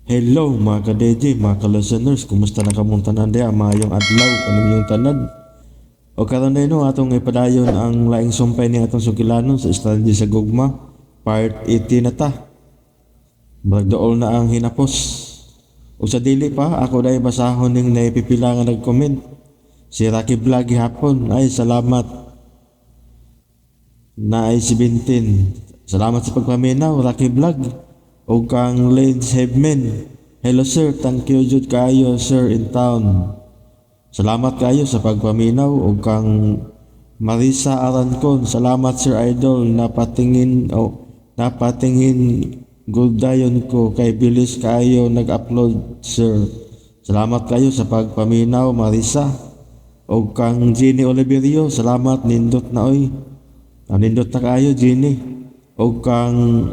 Hello mga ka-DJ, mga ka-listeners, kumusta na kamuntanan diya, mayong adlaw kaninyong tanan. O karon na ino atong ipadayon ang laing sumpay ni atong sugilanon sa strategy sa gugma, part 80 na ta. Magdool na ang hinapos. O sa dili pa, ako dahil basahon ning naipipila nga nag-comment. Si Rocky Vlog hapon, ay salamat. Na ay 17. Salamat sa pagpaminaw, Rocky Vlog. O kang Lance Headman. Hello sir, thank you jud kayo sir in town. Salamat kayo sa pagpaminaw. O kang Marisa Arancon, salamat sir idol, napatingin good dayon ko kay bilis kayo nag-upload sir. Salamat kayo sa pagpaminaw Marisa. O kang Jenny Oliverio, salamat nindot na oy. Nindot na kayo Jenny. O kang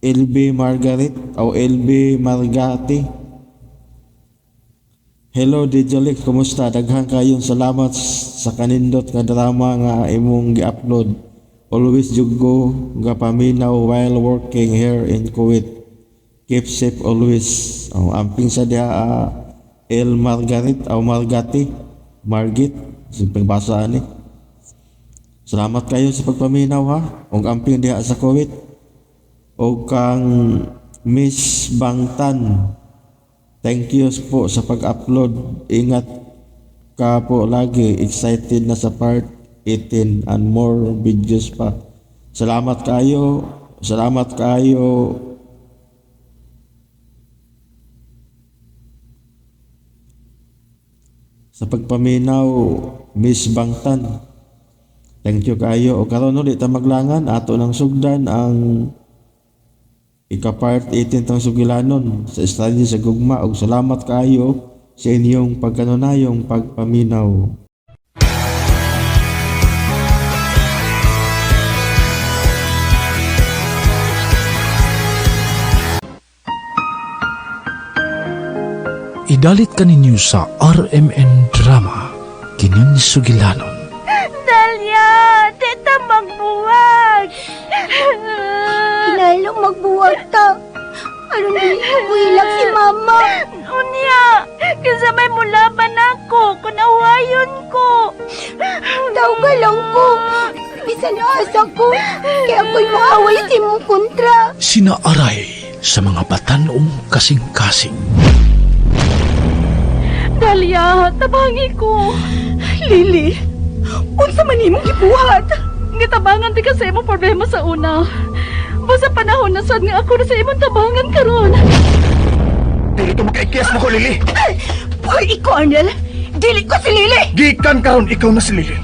LB Margaret o LB Margati. Hello DJ Lex, kumusta? Daghang kayong salamat sa kanindot nga drama nga imong gi-upload. Always jugo nga paminaw while working here in Kuwait. Keep safe always. Amping sa diha El Margaret o Margati. Margit, simpleng basa ani. Salamat kayo sa pagpaminaw ha. Ug amping diha sa Kuwait. O kang Miss Bangtan, thank you po sa pag-upload. Ingat ka po lagi. Excited na sa part 18 and more videos pa. Salamat kayo. Salamat kayo. Sa pagpaminaw, Miss Bangtan. Thank you kayo. O karon ulit ta maglangan ato ng sugdan ang ika-part 18 tang sugilanon sa strategy sa gugma. Og salamat kayo sa inyong pagkanunayong pagpaminaw. Idalit ka ninyo sa RMN Drama kining sugilanon. Dalia, tita magbuwag. Kinahanglan magbuwag ta. Aron dili mabuhilag si mama. Unya, kasabay mo laban ako, kunawayon ko. Tawga lang ko. Bisan asa ko. Kaya ako'y maaway sa imong kontra. Sinaaray sa mga batanong kasing-kasing. Dalia, tabangi ko. Lily, unsa man imong gibuhat? Gitabangan di kasi imong problema sa una. Basta panahon na sad nga ako na sa imong tabangan karon. Dili ko makaikiyas mo ko, Lili. Hoy, ikaw, Arnel. Dili ko si Lily. Gikan karon ikaw na si Lili.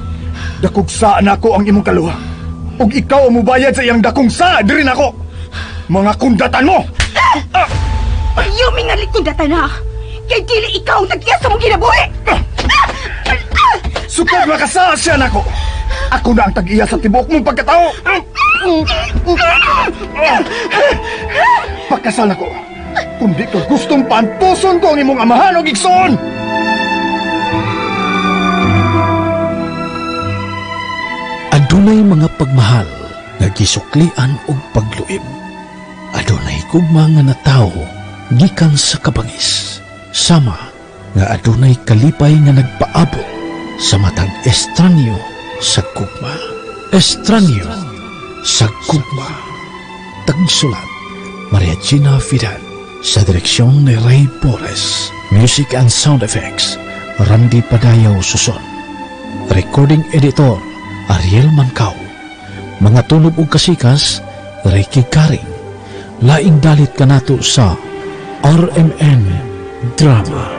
Dakog saa na ako ang imong kaluha. Ug ikaw ang mubayad sa iyang dakong saa diri nako. Mga kundatan mo. Ayaw mingalit kong data na. Kay dili ikaw ang nagkiyas sa mong ginabuhi. Sukad makasaa siya nako. Ako na ang tag-iya sa tibok mong pagkatao. Pagkasal ako. Kung di ka gustong pantuson ko ang imong amahan o gigsoon. Adunay mga pagmahal nga gisuklian og pagluib. Adunay gugma nga natawo gikan sa kabangis. Sama nga adunay kalipay nga nagpaabot sa matag estranyo sa gugma. Estranyo sa gugma. Tagsulat Maria Gina Fidan. Sa direksyon ni Ray Porres. Music and sound effects Randy Padayaw Suson. Recording editor Ariel Mancao. Mga tunog ug kasikas Ricky Karing. Laing dalit kanato sa RMN Drama.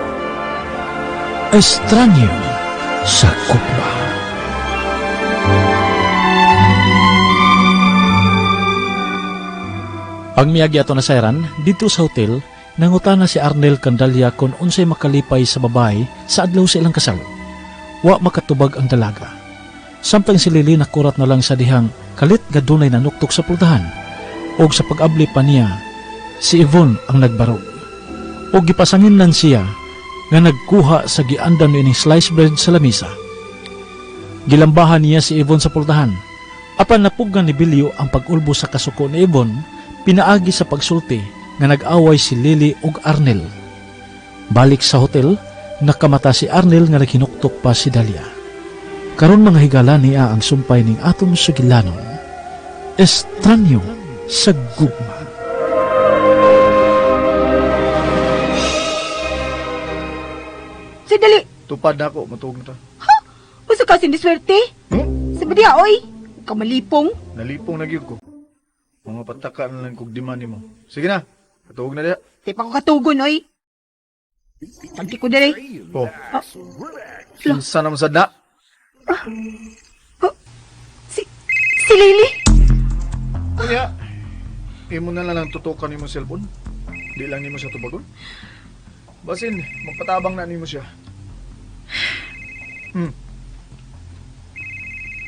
Estranyo sa gugma. Ang miyagi ato na sayran, dito sa hotel, nangutana si Arnel Candalia kung unsay makalipay sa babae sa adlaw sa ilang kasal. Wa makatubag ang dalaga. Samtang si Lily nakurat na lang sa dihang kalit gadunay na nuktok sa pultahan. Og sa pag-abli pa niya, si Yvonne ang nagbarog. Og gipasangin nan siya nga nagkuha sa giandan ining sliced bread sa lamisa. Gilambahan niya si Yvonne sa pultahan. Apan napuggan ni Bilyo ang pag-ulbo sa kasuko ni Yvonne, pinaagi sa pagsulti nga nag-away si Lily ug Arnel. Balik sa hotel, nakamata si Arnel nga naghinuktok pa si Dalia. Karon mga higala niya ang sumpay ning atong sugilanon. Estranyo sa gugma. Say, dali. Tupad na ako, matugog na ta. Usa ka siniswerte. Sabi diya, oy. Kamalipong. Nalipong na gyud ko. Mga pataka na lang kog demand nimo. Sige na, matugog na diha. Di pa ko katugon, oy. Pagti ko dali. Oh. Kinsa naman sad na? Si Lily. Kuya, imo na lang tutukan nimo cellphone. Di lang nimo siya tubagon. Basin, magpatabang na nimo siya.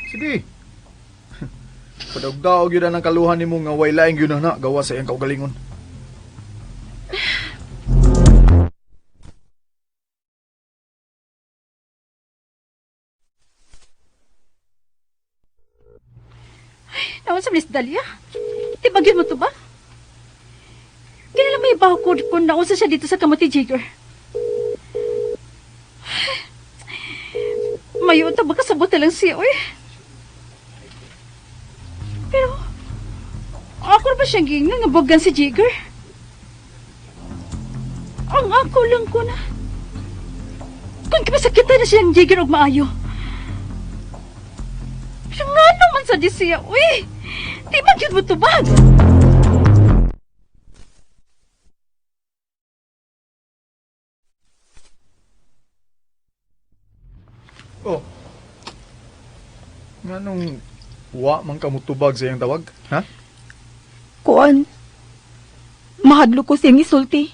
Sige. Padagdaog yun ang kaluhan nimo nga way laing yun na gawa sa iyang kaugalingon. Naon sa Miss Dalia? Tibagin mo to ba? Kailan may bakod kung nausa siya dito sa kamuti Jigger? Mayo ta baka sabot na lang siya, oy. Pero, ako ba siyang ginga nga bogan si Jigger? Ang ako lang ko na. Kung kipasakitan na siyang Jigger og maayo. Pero nga naman sa di siya, uy! Di ba yun mo tubag? Oh. Nganong wa man ka mutubag sa iyang tawag? Ha? Kuan. Mahadlo ko siyang isulti.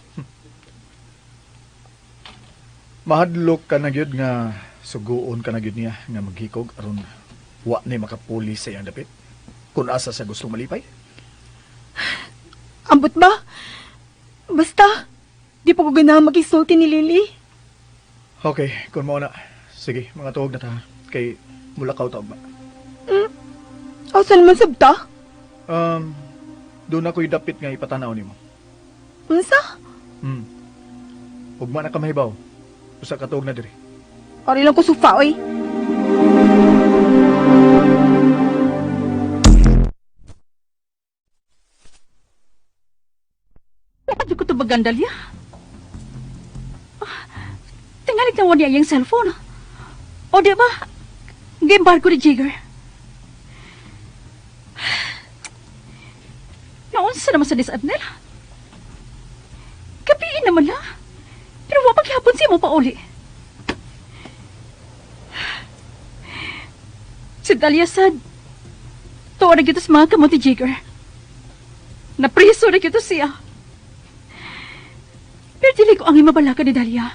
Mahadlok ka na gyud nga suguon ka na gyud niya nga maghikog aron wa ni makapuli sa iyang dapit. Kung asa sa gusto malipay. Ambot ba? Basta, di pa ko ganahan mag-isulti ni Lily. Okay, kung mao na. Sige, mga tuog na ta. Kay mulakaw ta ba? Asa naman sabta? Doon ako'y dapit nga ipatanaw nimo. Unsa? Ugma na ka mahibaw. Usa ka tuog na diri. Ari lang ko sufa, oy. Di ko to bagandalya. Tingalig na niya yung cellphone. O di ba? Game bar ko ni Jigger. Naunsa naman sa disadnel. Kapiin naman na. Pero wa paghapon siya mo pa uli. Si Dalia sad. Tuwa na kita sa mga kamot ni Jigger. Napriso na kita siya. Pero dili ko ang imabalaka ni Dalia.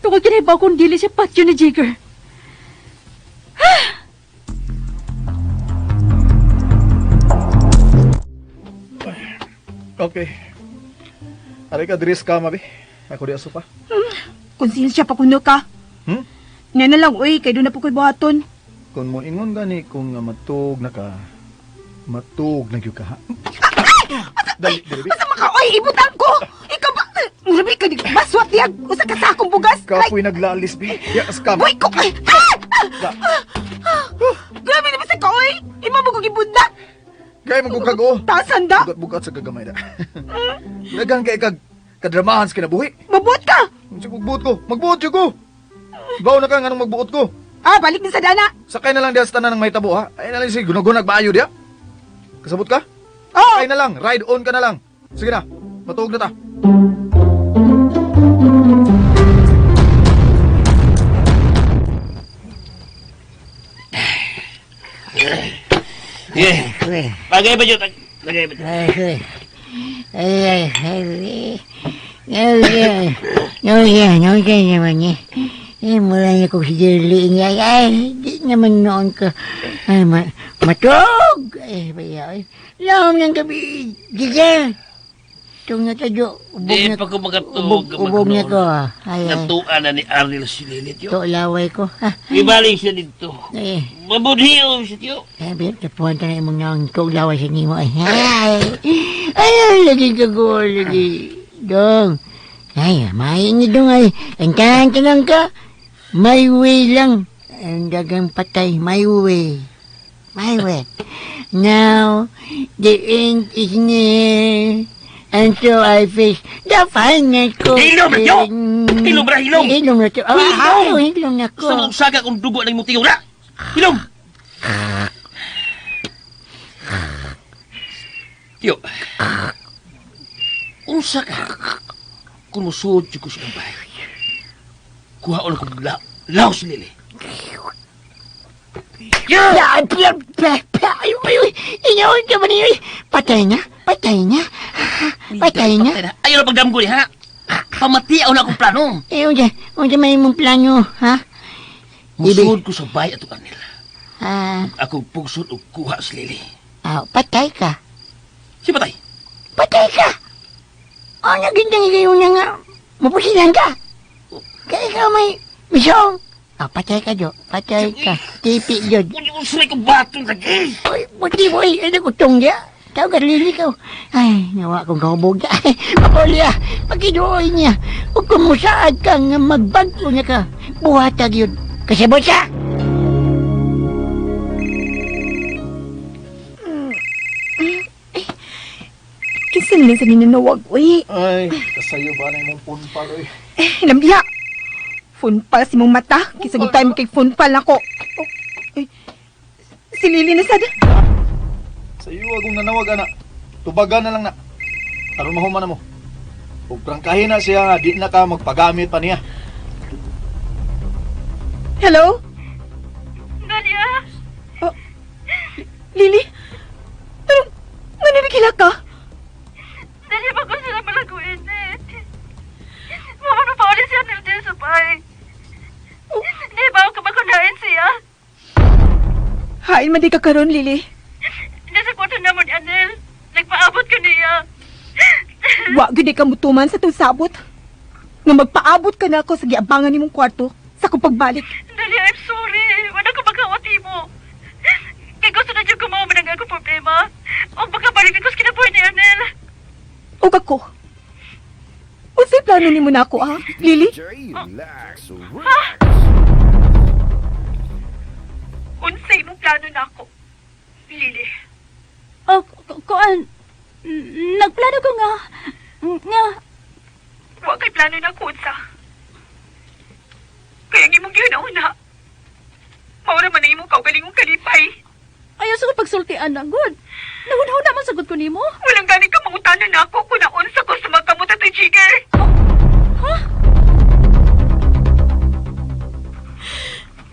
Tungkol kinahibaw kong dili siya patyo ni Jigger. Okay. Ari ka diri sa kama, be. Ako di aso pa. Konsensya pa kuno ka. Nga na lang, oy, kay doon na po ko'y buhaton. Kung mo ingon gani kung nga matug na ka, matug na gyud ka ha. Dali, dali, be. Asa maka, oy, ibutan ko! Ikaw ba? Murabi ka, baswat diyan. Usa ka sa akong bugas. Kapoy naglalis, be. Ya, skam. Boy ko, ay! Grabe naman sa ka, oy! Ima mo kong ibundak. Kaya magkukago. Tasan da. Bugat-bugat sa gagamay da. Dagan kay kag kadramahan sa kinabuhi. Mabuot ka! Sige, magbuot ko. Magbuot siya ko. Bawo na ka nga nung magbuot ko. Balik din sa dana. Sakay na lang diya sa tanan ng may tabo, ha? Ay na lang si gunag-gunag baayo diya. Kasabot ka? Oo. Sakay na lang. Ride on ka na lang. Sige na. Matuog na ta. Bagay ba yun? Bagay ba yun? Naman niya. Mula niya kong si Jerly niya. Di naman noon ka. Matog! Baya. Laom ng gabi. Giga. Itong na tayo. Di pa ko makatulog. Ubog na ko. Ay, ay. Natuan na ni Arnel si Lilit yun. Ito, laway ko. Ha? Ibaling siya dito. Eh, Mabudhiyo siya tiyo. sabi, tapuan ta na imong naong ito, laway sa nimo. Ay, ay, lagi ka ko, lagi. Dong. Ay, mayin niyo dong ay. Antahan ka lang ka. My way lang. Ang dagang patay, my way. My way. Now, the end is near. And so I face the final course. Hilom na tiyo! Hilom na, hilom! Hilom na tiyo. Hilom na ko. Sa mong saga kung dugo na yung tiyo na! Hilom! Tiyo, unsa ka? Kung musuod ko sa bahay, kuha ko na kong lao si Lili. Ya, inawin ka ba niyo? Patay na? Patay na? Patay na? Ayaw na pagdamgo niya, ha? Pamatiaw na akong plano. Unsa may imong plano, ha? Musuod ko sa bahay ato kanila. Ah, Ako pugsod o kuha si Lili. patay ka. Si Patay. Patay ka! Nagindang ikaw na nga. Mapusilan ka. Kaya ikaw may misong. Patay ka, Jo. Patay ka. Tipi, Jo. Kung yung suray ko batong lagi. Uy, buti mo eh. Ano ko tong dia? Tawag ka lili ka. Ay, nawa kong kahubog ka. Ay, mapuli ah. Pagkinuoy niya. Huwag kumusaad ka nga magbagto niya ka. Buhatag yun. Kasabot siya. Kisan lang sa ninanawag, uy. Ay, kasayo ba na yung punpal, oy. Lambiya. Phone pal si mong mata. Kisag time kay phone pal ako. Si Lily na sad. Sayo akong nanawag, anak. Tubagan na lang na. Karon mahuman na mo. Ug prangkahin na siya nga, di na ka magpagamit pa niya. Hello? Dalia, Lily? Pero, nga nabigila ka? Dalia ba ko sila malaguin eh. Mama na pa ulit siya nil sa bahay. Di ba ako makunain siya? Hain man di ka karon, Lily. Nasa kwarto naman ni Anel. Nagpaabot ko niya. Wa gid ka mutuman sa tong sabot. Nga magpaabot ka na ako sa giabangan nimong kwarto sa kong pagbalik. Dalia, I'm sorry. Wala ko magkawati mo. Kaya gusto na dyan kumawa ng ako problema. O baka balikin ko sa kinabuhay ni Anel. Ug ako. Unsay plano nimo na ako, ha? Lily? Unsay mong plano na ako? Lily. Kuan, nagplano ko nga. Wa kay plano na ako, unsa. Kaya imong gihuna-una. Maura man ang imong kaugalingong kalipay. Ayaw sa ko pagsultian na, good. Nahunahon naman sagot ko nimo. Walang gani ka mangutanan na ako kung naunsa ko sa magkamot at Jigger. Ha?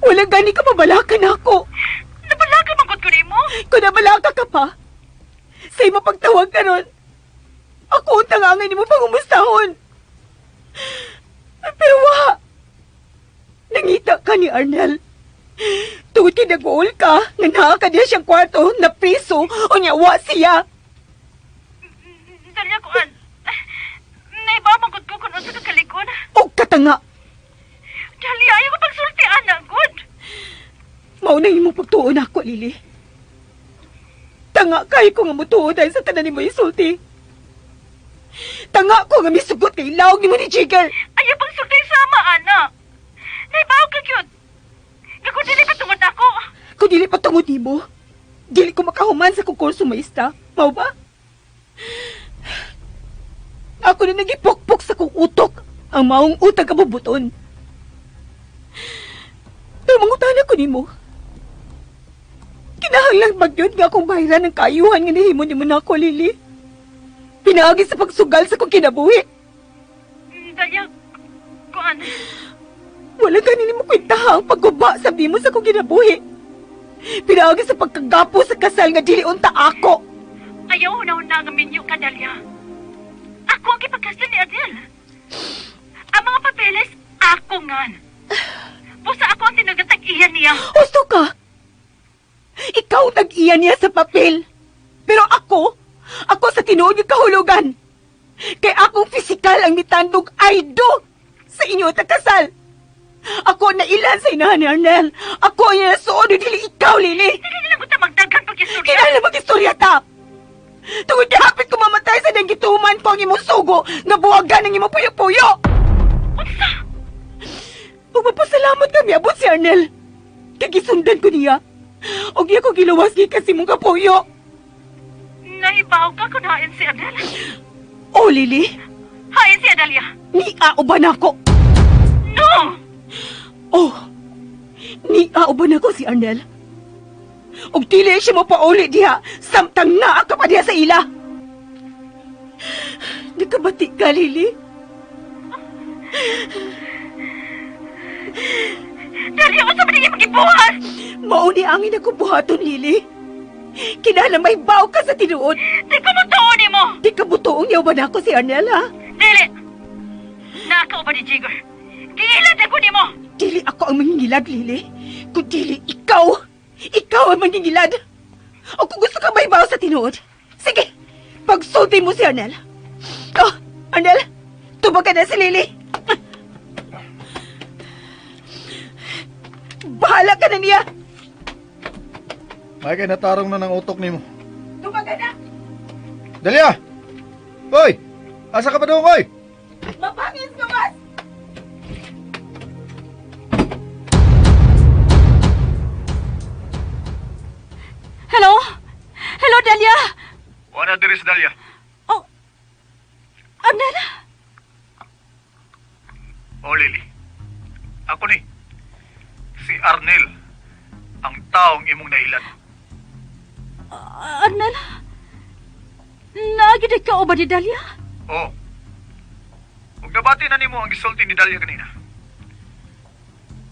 Walang gani ka mabalakan ako. Nabalaga manggot ko nimo? Kung nabalaka ka pa, sa imo pagtawag ka ron, ako ang tangangan ni mo pangumustahon. Pero wa, nangita ka ni Arnel. Tungod kay nag-uol ka, nga naa ka niya siyang kwarto na piso o niya wa siya. Dalia, kuan. Naiba manggot ko kung unsa ka kalikon. O katanga, Dalia, ayaw ko pagsultian na, good. mauna imong pagtuon ako, Lily. Tanga kay ko nga mutuo dahil sa tanan ni mo isulti. Tanga ko nga misugot kay lawag ni mo ni Jigger. Ayaw pang sulti sama, ana. Naibaw ka, cute. Ako dili pa tungod ako. Kung dili pa tungod mo, dili ko makahuman sa kukurso maestra. Mau ba? Ako na nagipokpok sa kong utok ang maong utang kabubuton. Pero mangutana ko nimo. Kinahanglang bagyod nga akong bahiran ng kaayuhan nga nihimo ni mo na ako, Lily. Pinaagi sa pagsugal sa kong kinabuhi. Dalia, kuan. Wala ganin mo kwentaha ang pagguba sa mo sa kong kinabuhi. Pinaagi sa pagkagapo sa kasal nga dili unta ako. Ayaw una-una nga minyo ka, Dalia. Ako ang kipagkasal ni Adel. Ang mga papeles, ako ngan. Pusa ako ang tinagatag iyan niya. Gusto ka? Ikaw nag-iyan niya sa papel. Pero ako sa tinuod yung kahulugan. Kay akong pisikal ang mitandog aydo sa inyo kasal. Ako na ilan sa inahan ni Arnel. Ako ang nasuod, dili ikaw, Lili. Dili nila ko ta magdagan pag-istorya. Kinala mag-istorya ta. Tungod di hapit ko mamatay sa dang gituman ko ang imong sugo nga buwagan ang imong puyo-puyo. Unsa? Pagpapasalamat kami abot si Arnel. Kagisundan ko niya. Og iya ko giluwas kasi mong kapuyo. Naibaw ka kung hain si Adel. O, Lili, Hain si Adelia. niauban ako. No! Oh, niauban ako si Arnel. Og dili siya mo pauli diha, samtang naa ka pa diha sa ila. Nakabati ka, Lili? Dalia, unsa man niya magibuhat? Mauni angin ako buhaton, Lili. Kinala may baw ka sa tinuod. Di ko matuon ni mo. Di ka butoong yaw ba na ako si Arnel, ha? Dili. Nakaw ba ni Jigger? Giilad ako ni mo. Dili ako ang mangingilad, Lili. Kung dili, ikaw. Ikaw ang mangingilad. O kung gusto ka may baw sa tinuod, sige, pagsulti mo si Arnel. Oh, Arnel, tubag ka na si Lili. Bahala ka na niya. May kay natarong na ng utok nimo. Tubag ka na. Dalia! Hoy! Asa ka pa doon, hoy? Mapangis ka, mas. Hello? Hello, Dalia? Wala diri si Dalia. Oh, Arnel? O, Lily. Ako ni. Si Arnel. Ang taong imong nailan. Arnel? Nagid ka o ba ni Dalia? Oo. Huwag nabati na nimo ang gisulti ni Dalia kanina.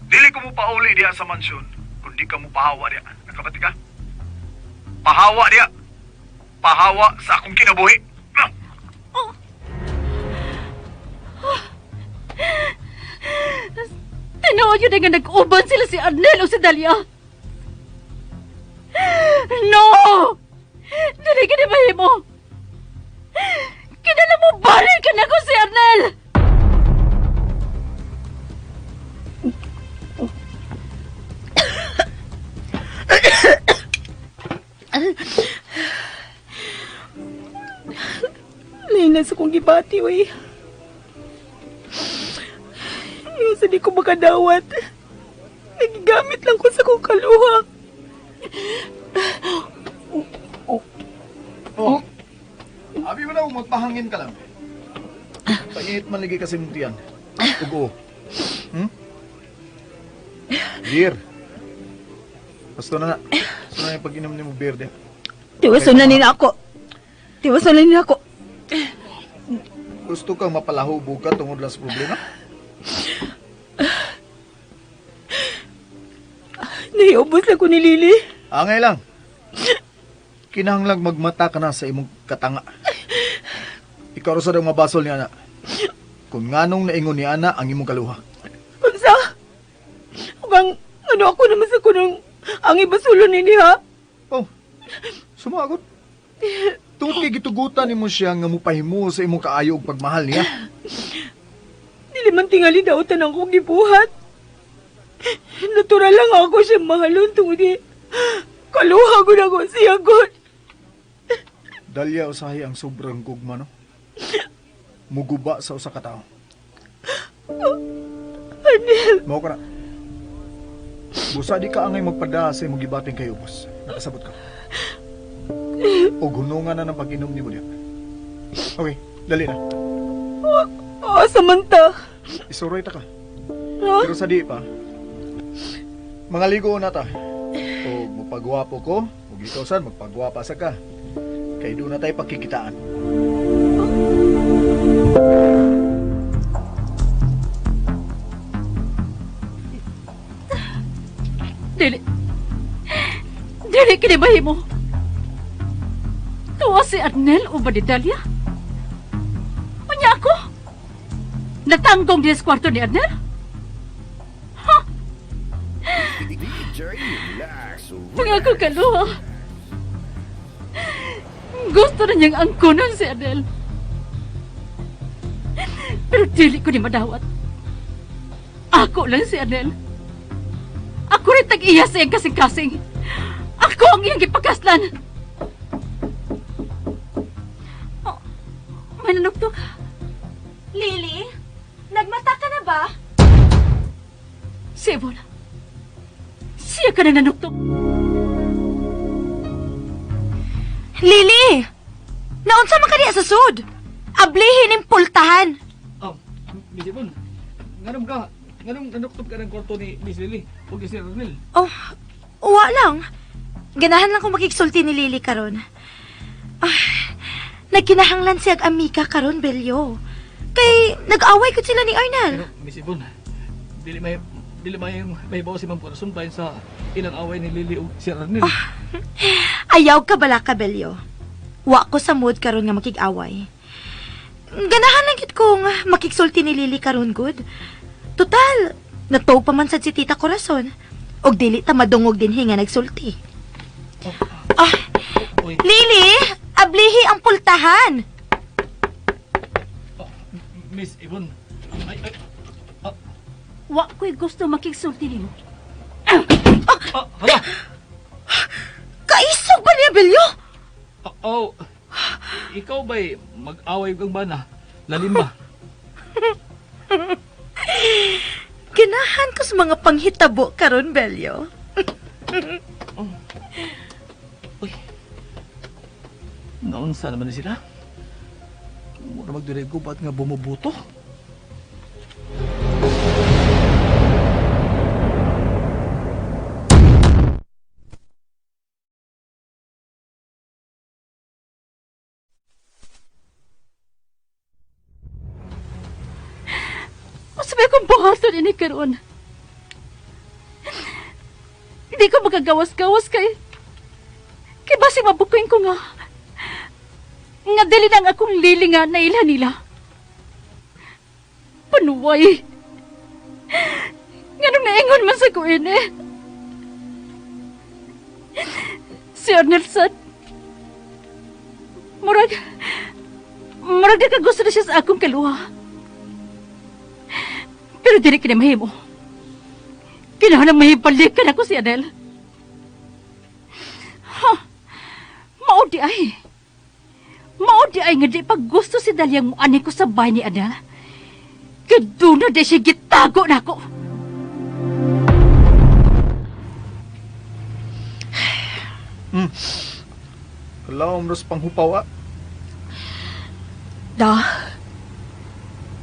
Dili ko mo pauli diya sa mansyon kundi ka mo pahawa diya. Nakabati ka? Pahawa diya. Pahawa sa akong kinabuhi. Ah! Tinood yun nga nag-uban sila si Arnel o si Dalia. No! Dili ka na mahimo. Kinala mo balik ka na ko si Arnel. Lain sa kong gibati, wey. Yung sa di ko makadawat. Nagigamit lang ko sa kong kaluha. Oh. Abi mo na magpahangin ka lang. Painit man lagi kasi mong tiyan. Ugo. Beer. Basta na na. Basta na yung pag-inom niyo mo beer din. Tiwason na nila ako. Tiwason na nila ako. Gusto kang mapalahubo ka tungod lang sa problema? Naiubos lang ko ni Lili. Angay lang. Kinahanglang magmata ka na sa imong katanga. Ikaw sa daw mabasol ni Ana. Kung nganong naingon ni Ana ang imong kaluha. Unsa? Hanggang ano ako naman sa kunong ang ibasulo ni niya. Oh, sumagot. Tungod kay gitugutan nimo siya nga mupahimo sa imong kaayo ug pagmahal niya. Dili man tingali daw tanang kong gibuhat. Natural lang ako siya mahalon tungod di. Kaluha ko na ko siya god. Dalia usahay ang sobrang gugma, no? Muguba sa usa ka tawo. Arnel, Mao ka na. Busa di ka angay magpada sa imong gibating kay ubos. Nakasabot ka. O gunungan na ng pag-inom ni mo diya. Okay, dali na. samanta. Isuroy ta ka. Ha? Pero sa di pa, mga ligo na ta. O magpagwapo ko, o gitosan, magpagwapa sa ka. Kay doon na tayo pagkikitaan. Dili kinibahi mo. Tuwa si Arnel o ba ni Dalia? Unya ako? Natanggong din sa kwarto ni Arnel? Ha? Mga ako kaluha. Gusto na niyang angkunan si Arnel. Pero dili ko ni madawat. Ako lang si Anel. Ako rin tag-iya sa iyang kasing-kasing. Ako ang iyang ipagkaslan. Oh, may nanugtog. Lily, nagmata ka na ba? Si Ebola. Siya ka na nanugtog. Lily! Naunsa man ka diya sa sud? Ablihin yung pultahan. Miss Ibon, nganong nanuktob ka ng kwarto ni Miss Lily o si Ronel? Oh, uwa lang. Ganahan lang kung makiksulti ni Lily karon. Nagkinahanglan siyag amika karon, Belyo. Kay nag-away ko sila ni Arnel. Pero Miss Ibon, dili may bawa si Ma'am Corazon bayan sa inang away ni Lily o si Ronel. Ayaw ka bala ka, Belyo. Wa ko sa mood karon nga makig-away. Ganahan lang gid kong makiksulti ni Lily karon, good. Total, natow pa man sad si Tita Corazon. Og dili ta madungog din hinga nagsulti. Uy. Lily, ablihi ang pultahan. Miss Ibon, Wa ko'y gusto makigsulti nimo. hala! Kaisog ba niya, Belyo? Ikaw ba'y mag-away kang bana? Lalim ba? Ganahan ko sa mga panghitabo karon, Belyo. Uy, naunsa naman na sila? Muna magdiray ko ba't nga bumubuto? Masabay kong buhaton ini karon. Hindi ko magagawas-gawas kay basi mabukoy ko nga dili nang akong lilinga na ila nila. Panuway. Ganun naingon man sa kuin eh. Si Arnel sad. Murag na kagusto na siya sa akong kaluha. Pero dili ka na mahimo. Kinahanglan mahibalikan ako si Adel. Maudi ay nga di pag gusto si Dalyang mo ani ko sa bahay ni Adel. Kaduna di siya gitago na ako. Kalaw mo sa panghupaw, Da,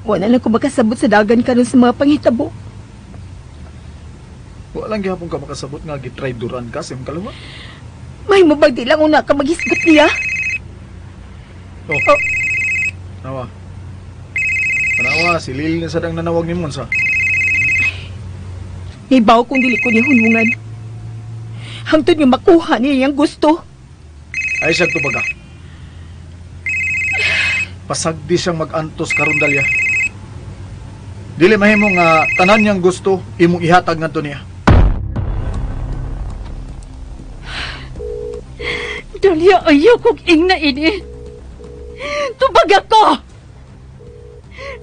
wala lang ko makasabot sa dagan karon sa mga panghitabo. Walang gihapon ka makasabot nga gitry duran ka sa imong kalawa. May mabagdi lang una ka maghisgot niya. Nawa. Nawa, si Lily na sadang nanawag ni Monsa. Nibaw kung dili ko niya hunungan. Hangtod nga makuha niya yung gusto. Ay siya tubaga. Pasagdi siyang mag-antos karon Dalya. Dili mahimo nga tanan niyang gusto imong ihatag ngadto niya. Dalia, ayaw kong ingna ini. Tubag ako!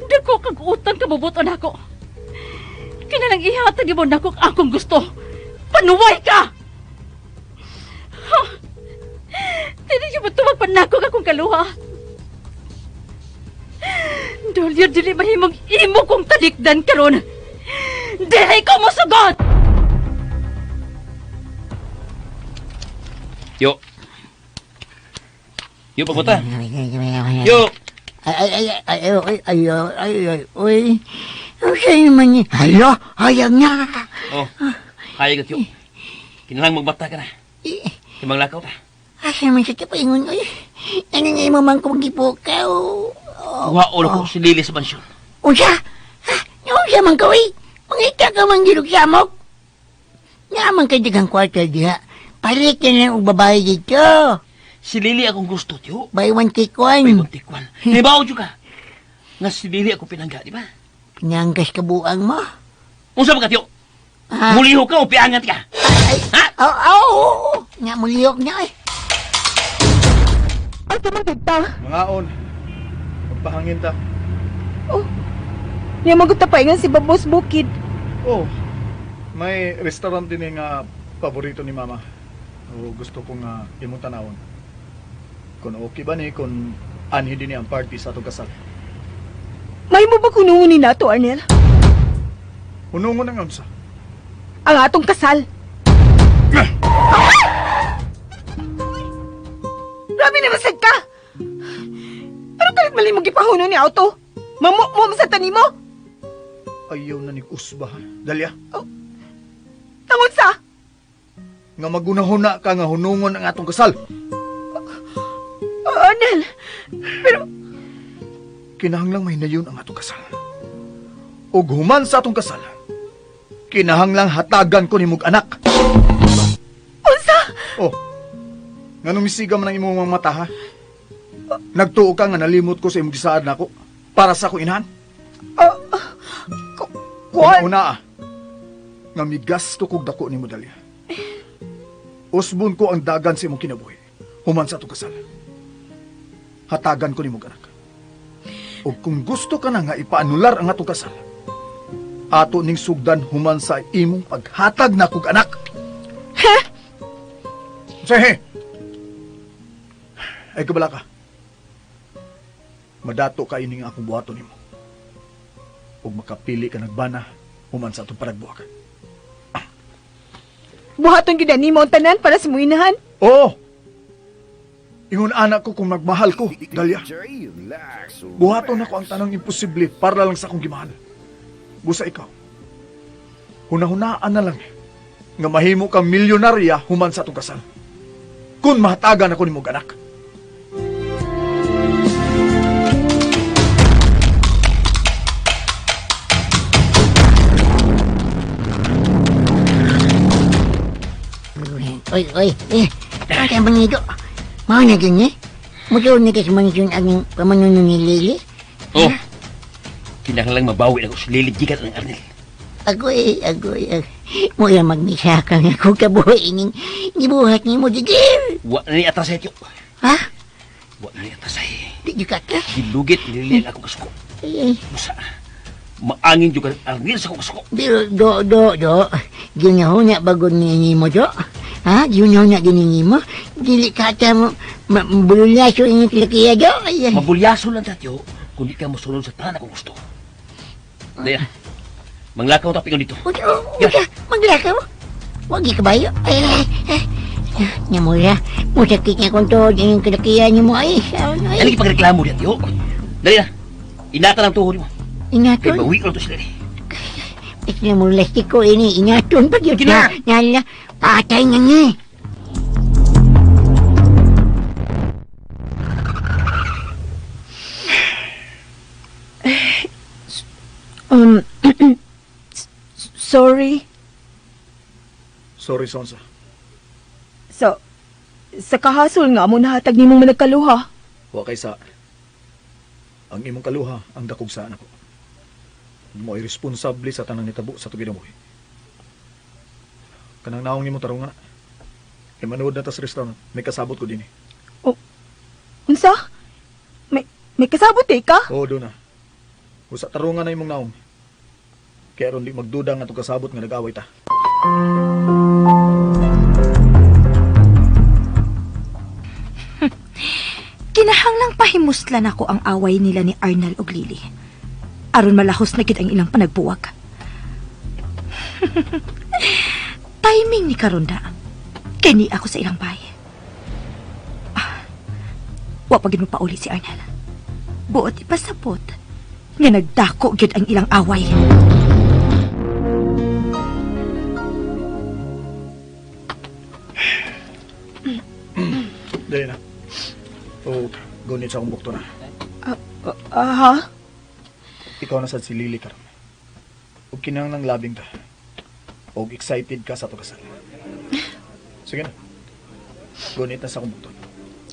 Dako kag utang kabubuton ako. Kinalang ihatag mo na kung akong gusto. Panuway ka! Hindi niyo ba tumag panakog akong kaluha? Dalia, dili mahimong imo kong talikdan karon. Dili ko mo sugod! Yo, papunta. Yo! Uy. Okay naman niya. Hayang niya. Oh, hayag at yo. Kinalang magbata ka na. Timang lakaw ta. Ay, man siya kapaingon. Uy. Naningay mo man kung gipukaw. Waulo ko si Lily sa bansyon. Unsa? Unsa man kaway? Mangita ka man ginugsamok. Naman kay digang kwarta diha. Palikin lang og babae dito. Si Lily akong gusto, tiyo. Buy one take one. May muntikwan. Nabaw ka. Nga si Lily ako pinangga, di ba? Pinanggas ka buang mo. Unsa ba ka, tiyo? Ah. Muliho ka o piangat ka? Ay, Ha? oo. Nga muliyok niya eh. Ay, tumagod ta. Mga on. Magpahangin ta. Oh, Niya magutapaingan si Babos Bukid. Oh, may restaurant din nga paborito ni Mama. O gusto kong imong tanawon. Kung okay ba ni, kung anhi din niya ang party sa atong kasal. May mo ba kunungunin nato, Arnel? Hunungon ang unsa. Ang atong kasal. Grabe naman sad ka! Ano kalit mali mo gipahuno ni auto? Mamukmo sa tani mo? Ayaw na ni Usba, Dalia. Tangod sa? Nga magunahuna ka nga hunungon ang atong kasal. Arnel, pero Kinahanglang may nayon ang atong kasal. Ug human sa atong kasal, kinahanglang hatagan ko nimog anak. unsa? Oh, nganong misiga man ang imong mga mata, ha? Nagtuo ka nga nalimot ko sa imong gisaad nako para sa akong inahan. Kuan? Una, nga migasto kog dako ni Dalia. Usbon ko ang dagan sa imong kinabuhi, human sa atong kasal. Hatagan ko nimog anak. O kung gusto ka na nga ipaanular ang atong kasal, ato ning sugdan human sa imong paghatag na kog anak. Ha? Sige. Ay kabala ka. Madato ka ining akong buhaton nimo. Ug makapili ka nagbana human sa atong paragbuhakan. Buhaton gyud nimo ang tanan para sa muinahan. Oo. Ingon anak ko kung magmahal ko, Dalia. Buhaton ako ang tanang imposible para lang sa akong gimahal. Busa ikaw. Hunahunaan na lang nga mahimo kang milyonarya human sa atong kasal. Kung mahatagan ako nimong anak. Oy, kaya manido. Mau na gini? Mutuon ni kasi manisyon ang pamanuno ni Lili? Oh, kinahanglang mabawi ako sa liligikat ng Arnel. Agoy. Mula magmisa ka nga kung kabuhay ning gibuhat ni mo, digil! Wa na ni atrasay tiyo. Ha? Wa na ni atrasay. Di ka ka? Dilugit, nililihan akong kasuko. Ay, Busa, maangin juga ang Arnel sa akong kasuko. pero do. Ginahuna bago ni mo, do. Ha? Ginahuna giningi mo. Dili ka ata mo, mabululaso yung kilakiya, do. Ay, Mabulyaso lang tatyo kung di ka masunod sa tahan akong gusto. Daya, manglakaw tapingan dito. Uda, maglakaw. Wag ikabayo. Ay. Nyamura, musakit niya kung to, yung kilakiya niyo mo, ay. Ano ipagreklamo diyan, yo? Dali na, inata lang tuhod mo. Kaya Inaton. bawi ko lang to sila ni. Isla mo lastiko ini, inaton pa yun. Kina! Nala, patay nga niya. Sorry. Sorry, Sonsa. Sa kahasol nga mo nahatag nimong managkaluha. Wa kay sa ang imong kaluha ang dakog sa anak ko. Mo ay responsable sa tanang nitabo sa tuginabuhi. Kanang naong imong tarungan. Kay manood na ta sa restaurant, may kasabot ko din eh. Unsa? May kasabot ka? Oo, doon na. Usa tarungan na imong naong. Kaya ron di magduda nga itong kasabot nga nag-away ta. Kinahanglang pahimuslan ako ang away nila ni Arnal ug Lily. Aron malahos na gid ang ilang panagbuwag. Timing ni karonda. Kini ako sa ilang bahay. Wa pa gid mo pauli si Arnal. Buot ipasabot nga nagdako gid ang ilang away. Dali na. O, gunit sa akong bukto na. Ha? Ikaw na sad si Lily karon. Ug kinang nang labing ta. Og excited ka sa to kasal. Sige na. Gunit na sa akong bukto.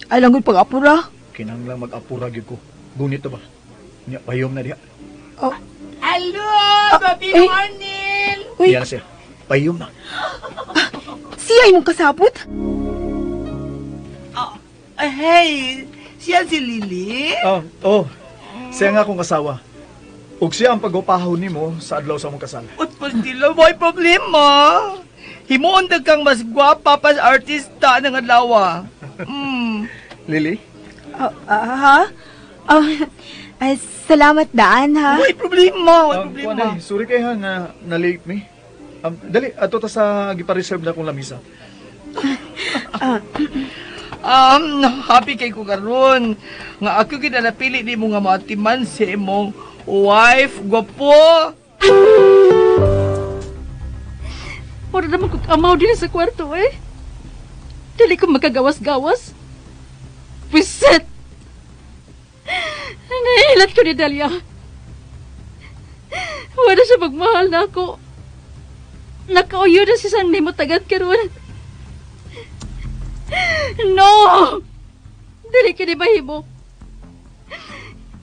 Ay lang gud pag-apura. Kinang lang mag-apura gyud ko. Gunit na ba? Nya payom na diha. Hello, Baby ay. Arnel! Uy, Diyan na siya. Payom na. siya imong kasabot? Hey, siya si Lily? Oh. Siya nga akong asawa. ug siya ang pag-upahon nimo sa adlaw sa mong kasal. At pastila, may problema. Himuon kang mas gwapa pa sa artista ng adlaw. Lily, Ha? Salamat daan, ha? May problema, may problema. sorry kay ha nga na-late me. Dali, ato ta sa gipa-reserve na akong lamisa. Happy kay ko karon nga ako kinalapili ni mo nga maatiman si imong wife, gwapo. Mura naman kong amaw din sa kwarto eh. Dili ko makagawas-gawas. Wiset! Nahilat ko ni Dalia. Wala siya magmahal na ako. Nakauyo na siya sang nimo tagad karon. No! Dili ka ni mahimo.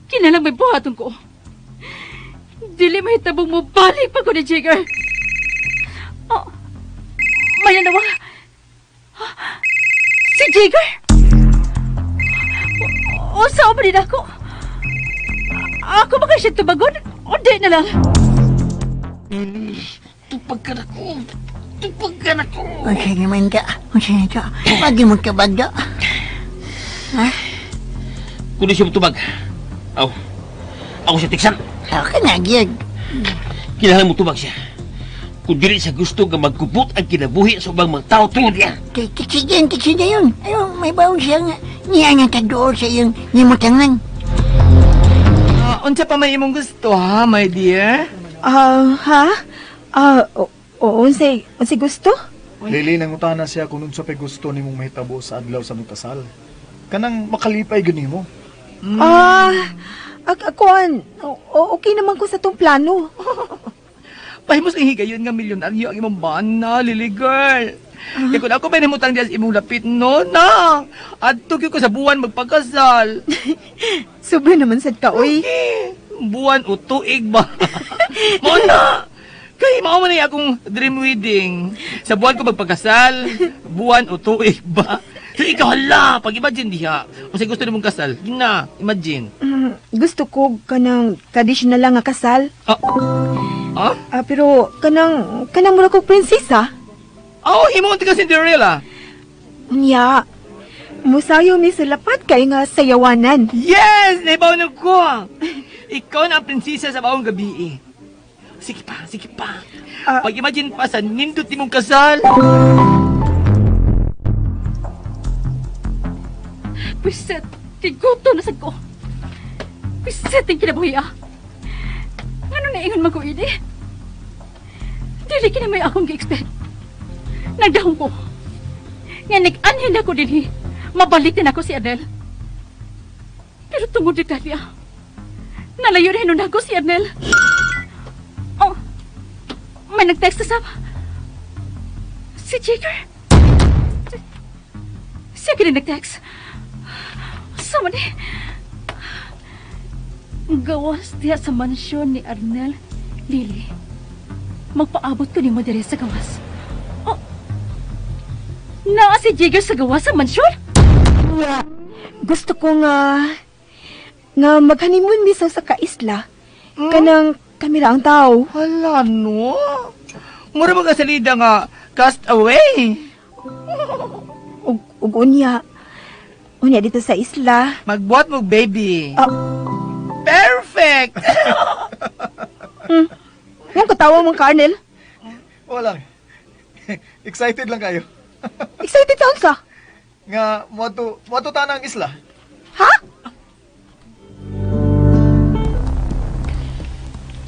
Kinalang may buhaton ko. Dili mahitabong mo balik pa ko ni Jigger. Oh, may nawa. Si Jigger? O saan ba din ako? Ako ba kasi tumagon? O di na lang? Tupag ka na ko. Tupag ka na ko. Unsa naman ka? Unsa na ka? Pagi mo ka bagda. Ha? Kung di siya tubag. Ako siya tiksan. Okay na, gyud. Kailangan mo tubag siya. Kung dili siya gusto nga magkubot ang kinabuhi sa ubang mga tao tungod niya. Tiksi na yun. Ayun, may baon siya nga. Niya nga kadool sa iyong nimutangan. Unsa pa may imong gusto ha, my dear? Ha? Unsay gusto? Lily, nangutana siya kung unsa pay gusto nimong mahitabo sa adlaw sa mong kasal. Kanang makalipay gani mo. Akuan, okay naman ko sa tong plano. Pahimos ang higayon nga milyonaryo ang imong bana, Lily girl. Kaya kung ako may namutang diyan sa imong lapit, no, na. At tukyo ko sa buwan magpakasal. Sobra naman sad ka, oy. Buwan o tuig ba? Muna! Kaya mao man na akong dream wedding. Sa buwan ko magpakasal, buwan o tuig ba? So ikaw hala, pag-imagine diha. Kung sa gusto nimong kasal, yun na, imagine. Gusto ko kanang traditional lang nga kasal. Pero kanang mura kong prinsesa. Himuon ka Cinderella. Unya, musayo mi sulapat kay nga sayawanan. Yes! Naibaw na ko! Ikaw na ang prinsesa sa bawang gabi eh. Sige pa. Pag-imagine pa sa nindot nimong kasal. Wiset! Tiguto na sad ko. Wiset ang kinabuhi ah. Ano na ingon mag-uidi? Dili ka na may akong gi-expect. Nagdahong ko. Nga nag-anhin ako din mabalik din ako si Adel. Pero tungod ni Talia, nalayo rin nun ako si Adel. Oh, may nag-text na sama. Si Jigger. Siya ka rin nag-text. Sama ni... Gawas diya sa mansyon ni Arnel, Lily. Magpaabot ko ni mo dire sa gawas. Oh, naa si Jigger sa gawas sa mansyon? Gusto ko nga mag-honeymoon miso sa kaisla. Kanang kamera ang tao. Hala no? Mura magasalida nga cast away. Ug unya dito sa isla. Magbuhat mo baby. Perfect! Yung katawa mong Colonel. Wala. Excited lang kayo. Excited sound ka. Nga, moto tanang isla. Ha?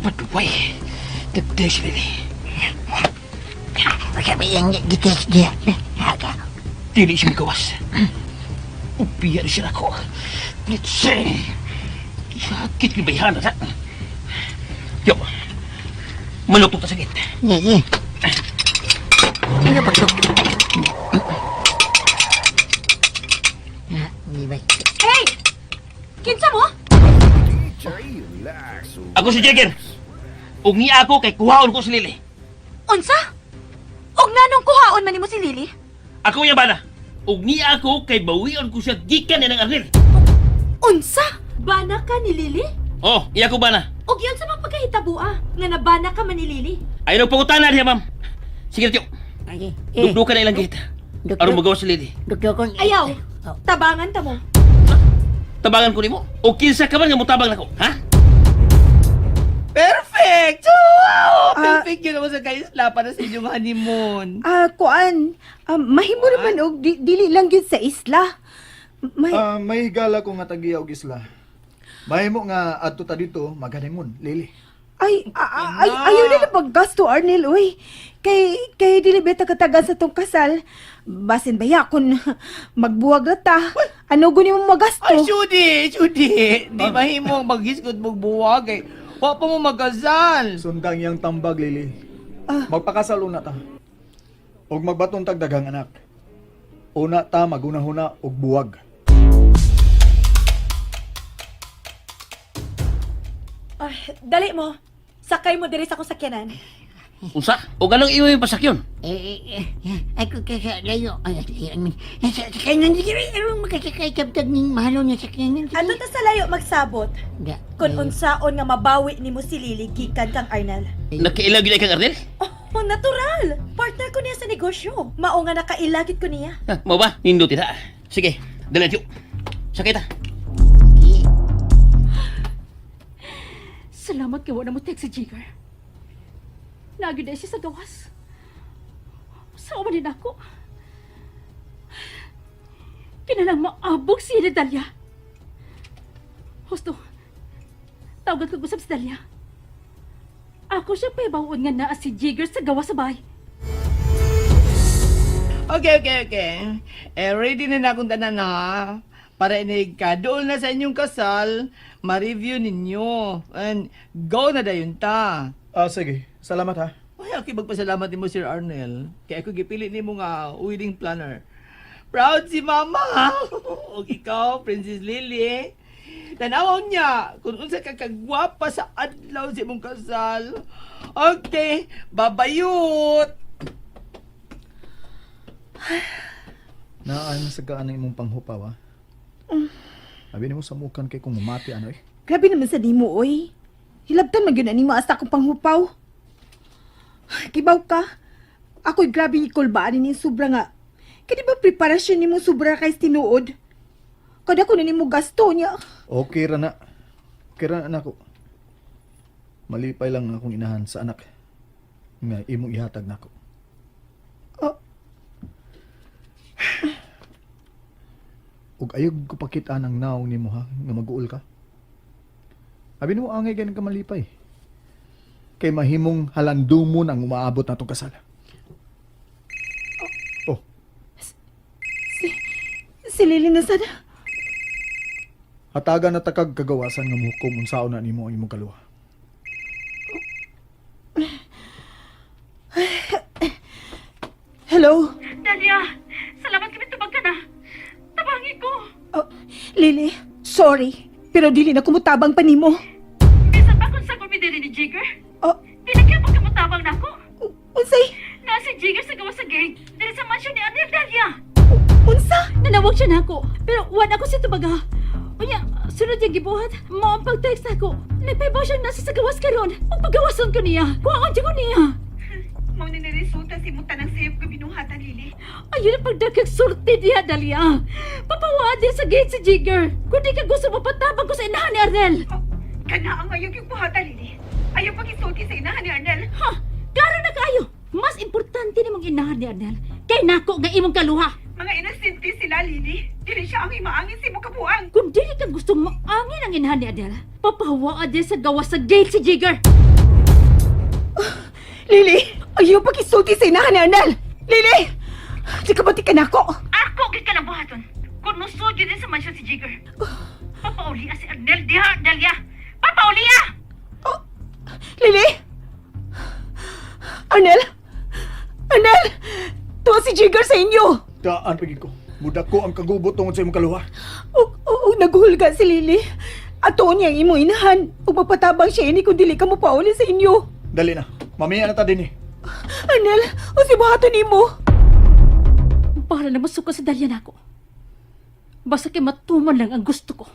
But why? Nag-text Lily. Sabi yung gites niya. Dili siya magawas. Upiyar siya ako. Let's see. Sakit yung bayhana sa... Yo, maluktok ka sakit. Sige. Ano ba ito? Hey! Kinsa mo? Ako si Jagger. Ug niya ako kay kuhaon ko si Lily. Unsa? Og nanong kuhaon man nimo si Lily? Ako yung bana. Ug niya ako kay bawion ko siya gikan ni ng Arnel. Unsa? Bana ka ni Lily? Oh, iya ko bana. Og yan sa mahitabo nga nabana ka man ni Lily? Ay, nagpangutan na niya, ma'am. Sige, tiyo. Ay, Dugdukan na ilang gita. Doktor? Aron magawa si Lily. Doktor ko. Ayaw, Oh. tabangan ta mo. Tabangan ko nimo. O kinsa ka man nga mutabang nako, ha? Perfect! Wow! Perfect yun naman sa kaisla para sa inyong honeymoon. Kuan, mahimo naman og dili lang gyud sa isla. May higala ko nga tagiya og isla. Mahimo nga adto ta dito maghanimon, Lily. Ayaw nila paggasto, Arnel, uy. Kay dili beta kataga sa tong kasal. Basin baya kung magbuwag na ta. Ano guni mo magasto? Ay, Judy! Di mahimong maghisgot mong buwag eh. Wa pa mo magkasal. Sundang yang tambag, Lily. Magpakasal una ta. Og magbaton tag daghang anak. Una ta magunahuna og buwag. Dali mo. Sakay mo diri sa akong sakyanan. Unsa? O ganong iyo yung pasakyon? Ako kaya layo. Kaya nandiyo rin makasakay kaptag ng mahalo niya sa kanya. Ato ta sa layo magsabot. Da. Kung unsaon nga mabawi nimo si Lily gikan kang Arnel. Nakailag yun kang Ardel? Oh, natural. Partner ko niya sa negosyo. Mao nga nakailagit ko niya. Ha, mau ba? Nindo tita. Sige, dalan tiyo. Sakay ta. Salamat kay wala mo text si Jigger. Nagyod na siya sa gawas. Sa umanin ako. Kinalang maabog si Dalia. Husto, tawagan ko gusap si Dalia. Ako siya paibaon nga naa si Jigger sa gawas sa bahay. Okay. Ready na akong tanan ha. Para inig ka, doon na sa inyong kasal, ma-review ninyo. And go na dayon ta. Sige. Salamat ha. Ay, ako magpasalamat ni mo, Sir Arnel. Kaya ako gipili ni mo nga wedding planner. Proud si Mama! O ikaw, Princess Lily. Tanawang niya kung unsa ka kagwapa sa adlaw sa imong kasal. Okay, babayot! Naan sa gaan ang imong panghupaw ha. Sabi mo sa mukan kay kung mamati ano eh. Grabe naman sa nimo, oy. Hilabtan man gyud ani mo asa akong panghupaw. Kibaw ka. Ako'y grabe ikulbaan ni sobra nga. Kaya di ba preparasyon ni mo sobra kay tinuod? Kada ko na ni mo gasto niya. Okay ra na. Okay ra na ako. Malipay lang akong inahan sa anak. Nga imong ihatag nako. Oh, Ug ayog ko pakita ng naong nimo ha nga mag-uol ka. Abi mo angay ganang ka malipay. Kay mahimong halandumon ang umaabot natong kasal. Oh, si Lily na sana. hatagan na takag kagawasan nga muhukom unsaon na nimo ang imong kaluha. Hello? Dalia, salamat kami tubag ka na. Tabangi ko. Oh, Lily, sorry. Pero dili na kumutabang pa nimo. Bisan ba kung sa kumidiri ni Jigger? Oh, Pinagyan pa kamutabang na ako. unsay? Na si Jigger sa gawa sa gate. Dili sa mansyon ni Anel Dalia. Unsa? Nanawag siya na ako. Pero wala ako si tubaga. Unya, sunod yung gibuhat. Mo ang pag-text ako. Nagpaibaw siya nasa sa gawas karon. Ang paggawason ko niya. Kuhaan ko niya. Mao ni resulta si muta ng sayop ko binuhatan, Lily. Ayun ang pagdagkag surti diya, Dalia. Papawaan din sa gate si Jigger. Kung di ka gusto mapatabang ko sa inahan ni Arnel. Kana ang ayog yung buhatan, Lily. Ayaw pag-isulti sa inahan ni Arnel. Ha? Klaro na kayo. Mas importante namang inahan ni Arnel. Kay nako nga imong kaluha. Mga inosente sila, Lily. Dili siya ang imaangin si mukabuang. Kung dili ka gustong maangin ang inahan ni Arnel, papawaan din sa gawas sa gate si Jigger. Lily, ayaw pag-isulti sa inahan ni Arnel. Lily! Di ka bati ka na ako. Ako kikalabuhaton. Kung nusod yun din sa mansyon si Jigger. Papaulia si Arnel diha, Dalia. Papaulia! Lily? Arnel? Arnel! Tuwa si Jigger sa inyo. Daan pagid ko. Mudak ko ang kagubot tungod sa imong kaluha. O naguhulga si Lily. Ato niya ang imo inahan. O mapatabang siya ini kung dili ka mo pauli sa inyo. Dali na. Mamaya na ta din eh. Arnel, o si buhaton nimo. Para na masuka sa Dalia na ako. Basta kay matuman lang ang gusto ko.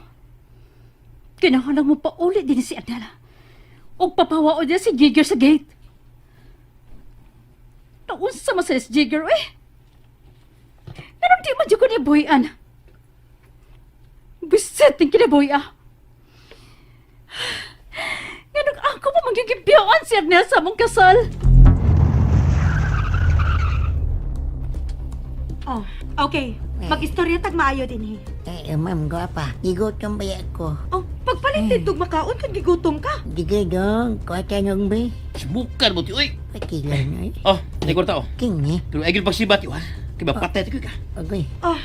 Kinahanglan mo pa ulit din si Adela. O papawao niya si Jigger sa gate. Naunsa mo sa si Jigger, eh? Nanong di man dyan ko niya buhian. Bisit yung kinabuhi, ah. Ganun ako pa magigibiyaan si Ernel sa mong kasal. Oh, okay. Mag-istorya tag maayo din Ma'am, gwapa. Igutom ba ako? Oh, pagpalitin tug makaon kag gigutom ka. Sige dong, kuwata nung ba? Sibukar mo ti oy. Patilan ay. Oh, ni kwarta oh. King eh. Pero ay gid pagsibat yo ha. Kay patay ti ka. Agoy. Oh,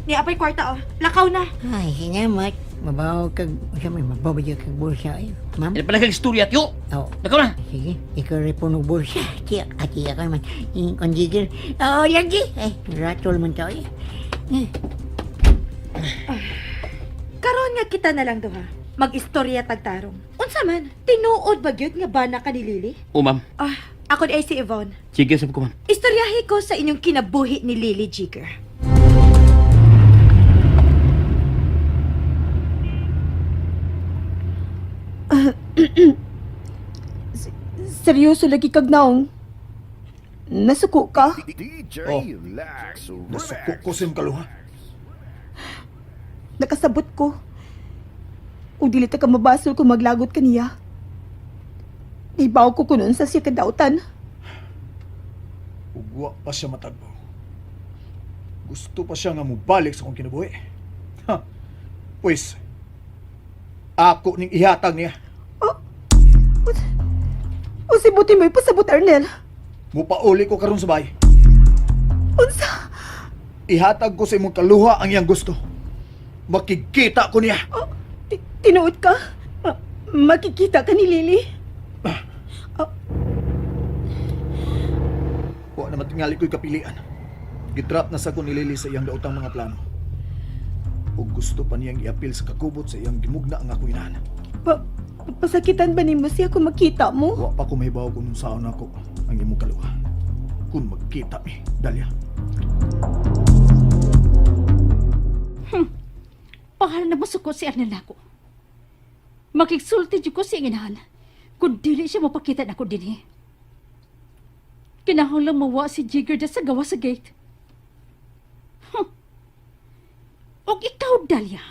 ni apay kwarta oh. Lakaw na. Ay, salamat. Mabaw kag, siya may mababayo kag bulsa ay. Ma'am? Ina pa nagkag istorya yo. Oo. Nakaw na. Sige, ikaw rin po ng bulsa. Tiyak, atiyak ka naman. Yung konjigil. Oo, lagi. Ay, ratol man tao eh. Karon nga kita na lang duha. Mag-istorya tagtarong. Unsa man? Tinuod ba gyud nga bana ka ni Lily? O ma'am. Ah, ako di ay si Yvonne. Sige sa ko ma'am. Istoryahi ko sa inyong kinabuhi ni Lily Jigger. Seryoso lagi kag naong. Nasuko ka? Oh, nasuko ko sa iyong kaluha. Nakasabot ko. O dili ta ka mabasol kung maglagot ka niya. Ibaw ko kunon sa siya kadautan. Ugwa pa siya matagbaw. Gusto pa siya nga mubalik sa kong kinabuhi. Ha, pues, ako ning ihatag niya. O si buti mo'y pasabot, Arnel. Mupauli ko karon sa bahay. Unsa? Ihatag ko sa imong kaluha ang iyang gusto. Makikita ko niya. Tinuod ka? Makikita ka ni Lily? Wa na matingali ko'y kapilian. Gitrap na sa ko ni Lily sa iyang daotang mga plano. O gusto pa niyang iapil sa kakubot sa iyang gimugna ang ako inahan. Pasakitan ba ni mo siya kung makita mo? Wa pa ko mahibaw kung saan ako ang imong kaluha. Kung magkita mi, Dalia. Pangalan na masuko si Arnel ako. Makiksulti dyan ko si inginahan. Kung dili siya mapakita na ko din eh. Kinahanglang mawa si Jigger na sa gawa sa gate. O ikaw, Dalia.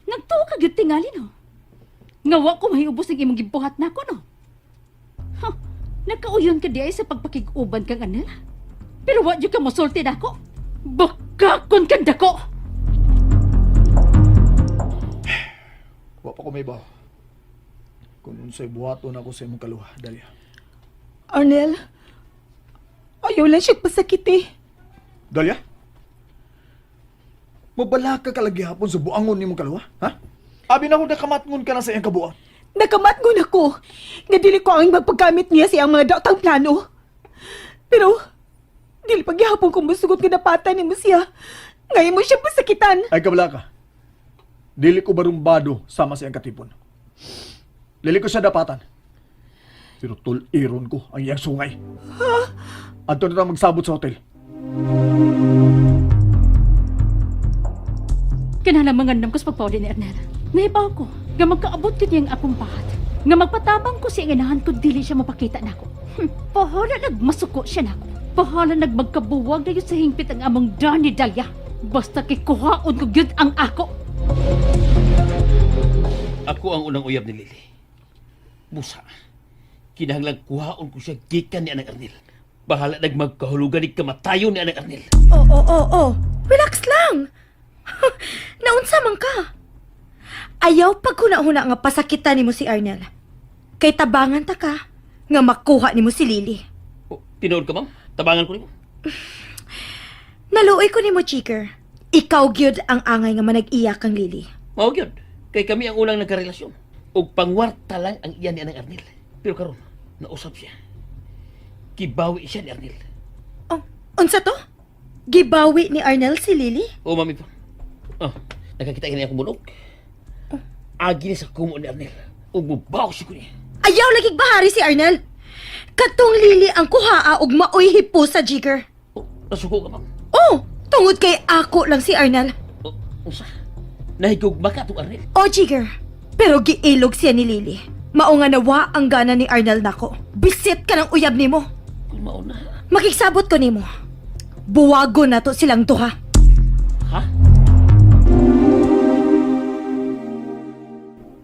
Nagtuo ka gyud tingali, no? Ngawa ko mahiubos ng imong gibuhat na ako, no? Nagkauyon ka di ay sa pagpakig-uban kang Arnel. Pero wa ka masulti na ako. Bakakon kang dako! Wa pa ko mahibaw. Kung unsay buhaton ako sa imong kaluha, Dalia. Arnel, ayaw lang siya pasakit eh. Dalia? Mabala ka kalagi hapon sa buangon ni mong kaluha, ha? Abi na kung nakamatngon ka na sa iyang kabuan. Nakamatngon ako. Nga dili ko ang magpagkamit niya sa iyang mga daotang plano. Pero, dili pagyapon kung musugot nga napatan ni mo siya. Ngayon mo siya pasakitan. Ay kabala ka. Dili ko barumbado sama sa iyang katipon. Dili ko siya dapatan. Pero tuliron ko ang iyang sungay. Ha? Adto na tayo magsabot sa hotel. Kinahanglan mangandam ko sa pagpawali ni Arnel. Nahibaw ko, nga magkaabot ko niyang akong pahat. Nga magpatabang ko sa inganahan ko dili siya mapakita na ako. Pahala nagmasuko siya na ako. Pahala nagmagkabuwag na yun sa hingpit ang among Danny Dalia. Basta kikuhaon ko yun ang ako. Ako ang unang uyab ni Lily. Busa. Kinahanglang kuhaon ko siya gikan ni Anang Arnel. Bahala nagmagkahulugan ni kamatayon ni Anang Arnel. Oh. Relax lang. Naunsa man ka? Ayaw paghuna-huna nga pasakitan nimo si Arnel. Kay tabangan ta ka nga makuha nimo si Lily. Oh, tinood ka, ma'am? Tabangan ko nimo. Naluoy ko nimo, Chiker. Ikaw gyud ang angay nga manag-iyak kang Lily. Mao gyud. Kay kami ang unang nagkarelasyon. Og pangwarta lang ang iyan ni Anang Arnel. Pero karon, nausap siya. Kibawi siya ni Arnel. Oh, unsa to? Gibawi ni Arnel si Lily? O, mami po. Oh, nakakita ka niya akong bunog. Agi ni sa kumo ni Arnel. Og mubaw siya ko niya. Ayaw lagig bahari si Arnel. Katong Lily ang kuhaa og maoy hipo sa Jigger. Oh, nasuko ka, ma'am. Oh, tungod kay ako lang si Arnel. Oh, unsa? Nahigugma ka itong Arnel. Oh, Jigger. Pero giilog siya ni Lily. Mao nga nawa ang gana ni Arnel nako. Bisit ka ng uyab nimo. Kung mauna. Makiksabot ko nimo. Buwago na to silang duha. Ha?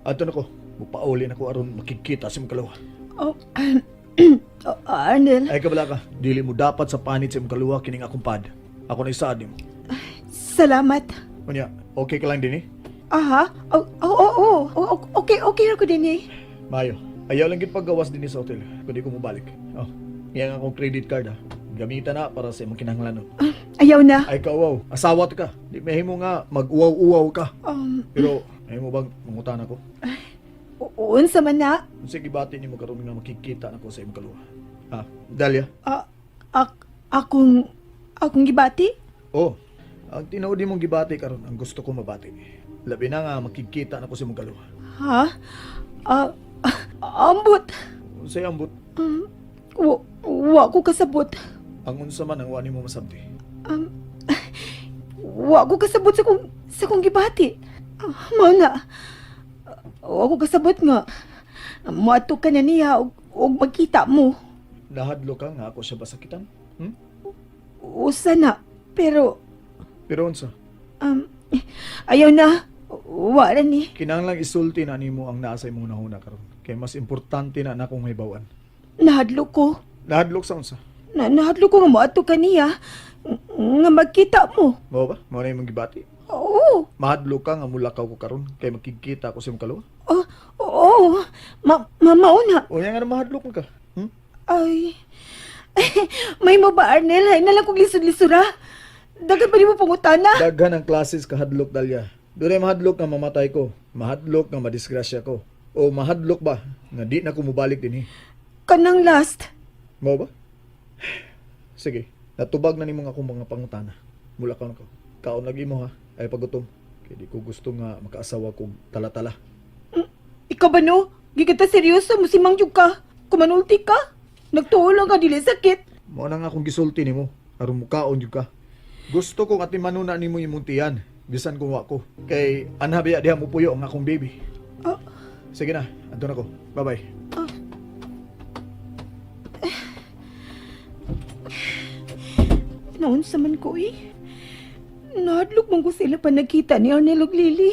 Ato na ko, mupauli na ko aron makikita sa mga kalawa. Oh, Arnel, Ay kabala ka, dili mo dapat sa panit sa mga kalawa kining akong pad. Ako na isaad mo. salamat. Kunya, okay ka lang din eh? Aha, okay ako din eh. Mayo, ayaw lang gid paggawas din sa hotel. Kundi ko mobalik. Oh, yan akong credit card ha. Gamitan na para sa imong kinahanglan. Ayaw na. Ay kauwaw, asawat ka. Di mahimo nga mag-uwaw-uwaw ka. Pero, ay mo bang mangutan ako? Unsa man na? Sige bati ni mo karon nga makikita na ko sa imong kaluwa. Ah, Dalia? Akong gibati? Oh, ang tinuod mong gibati karon ang gusto ko mabati. Labi na nga makikita na ko sa imong kaluwa. Ha? Ambot. Unsay ambot? Wa ko kasabot. Ang unsa man ang wani mo masabti. Wa ko kasabot sa kong gibati. Mao na. Wa ko kasabot nga. Moadto ka na niya og magkita mo. Nahadlo ka nga ako siya basakitan? Usa na. Pero Pero unsa? ayaw na. Wa na ni. Kinahanglang isulti na nimo ang naa sa imong nahuna karon. Kay mas importante na akong mahibawan. Nahadlo ko. Nahadlok sa unsa? Nahadlo ko nga moadto ka niya. Nga magkita mo. Mao ba? Mao na imong gibati? Oo. Mahadlok ka nga mulakaw ko karon kay makikita ko sa imong kaluwa. Oo. Mauna. O yan nga na mahadlok ka. Ay. May mo ba, Arnel? Ay nalang kong lisod-lisura. Dagan pa di mo pangutana. Daghan ang classes kahadlok Dalia. Doon ay mahadlok nga mamatay ko. Mahadlok nga madisgrasya ko. O mahadlok ba nga di na ko mubalik din eh. Kanang last. Mao ba? Sige, natubag na nimo nga akong mga pangutana. Mula ka na ko. Kaon lagi mo ha. Ay pagutom. Kaya di ko gusto nga makaasawa kong tala-tala. Ikaw ba no? Gigata seryoso mo si Mang Jug ka. Kumanulti ka. Nagtuo lang ka dili sakit. Mao na nga akong gisulti nimo. Aron mo kaon jud ka. Gusto kong atimanuna nimo imong tiyan. Bisan kung wa ko. Kay anhabiya diha mo puyo ang akong baby. Sige na, anto na ko. Bye-bye. Naunsa man ko eh. Nahadlok man ko sila pa nagkita ni Arnel ug Lily.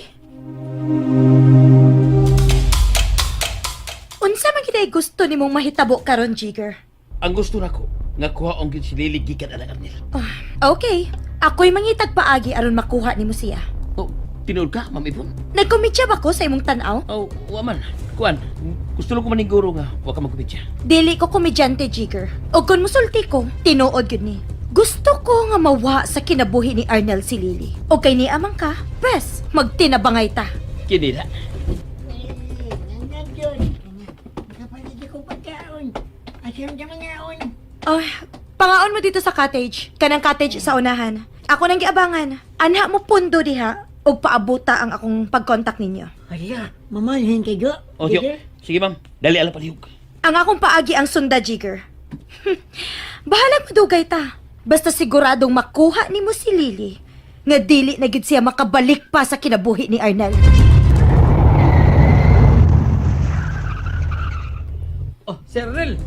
Unsa man kitay gusto nimong mahitabo karon, Jigger? Ang gusto nako nga kuhaon gid si Lily gikan ana Arnel. Okay, ako'y mangitag paagi aron makuha nimo siya. Oh, tinuod ka, Ma'am Ipon? Nagkomedya ba ko sa imong tan-aw? Oh, wa man. Kuan, gusto lang ko maniguro nga wa ka magkubitya. Dili ko komedyante, Jigger. O kung musulti ko, tinuod yun ni. Gusto ko nga mawa sa kinabuhi ni Arnel si Lily. O kay ni amang ka, pres, magtinabangay ta. Kini na. Kapalagi ko pagkaon. Asyon ka mangaon. Pangaon mo dito sa cottage. Kanang cottage sa unahan. Ako nang giabangan. Anha mo pundo diha og paabuta ang akong pag-contact ninyo. Hala, mamalhin kay go. Oh, sige ma'am. Dali ala palihog. Ang akong paagi ang sunda, Jigger. Bahala madugay ta. Basta siguradong makuha nimo si Lily nga dili na gid siya makabalik pa sa kinabuhi ni Arnel. Oh, Sir Arnel.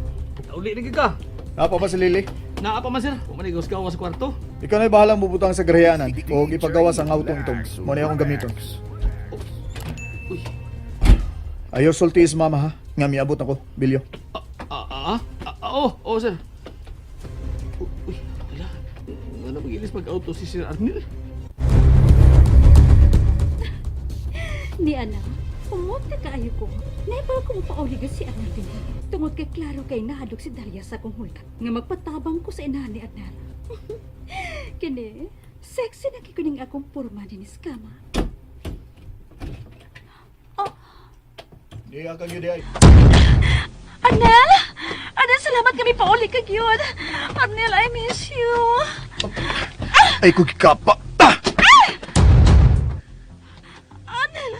Uli na ka. Napa ba si Lily? Naa pa man sir. Umanigos ka sa kwarto. Ikaw na'y bahalang bubutang sa garayanan o ipagawas ang autong itong. Mo na akong gamiton. Uy. Ayaw sultiis mama ha. Nga miabot ako, Bilyo. Oo, sir. Uy, wala. Ano mag-ilis pag-auto si Sir Arnel? Ni ana, pumunta kaayo ko. Naibal ko mapauligan si Arnel din. Tungod kay klaro kay nahadlok si Dalia sa kong hulga. Nga magpatabang ko sa inahan ni Arnel. Kini, sexy na kikuning akong purma din is kama. Di akang yun di ay. Arnel! Arnel, salamat kami pauli kag yun. Arnel, I miss you. Ay ko kikapa. Arnel,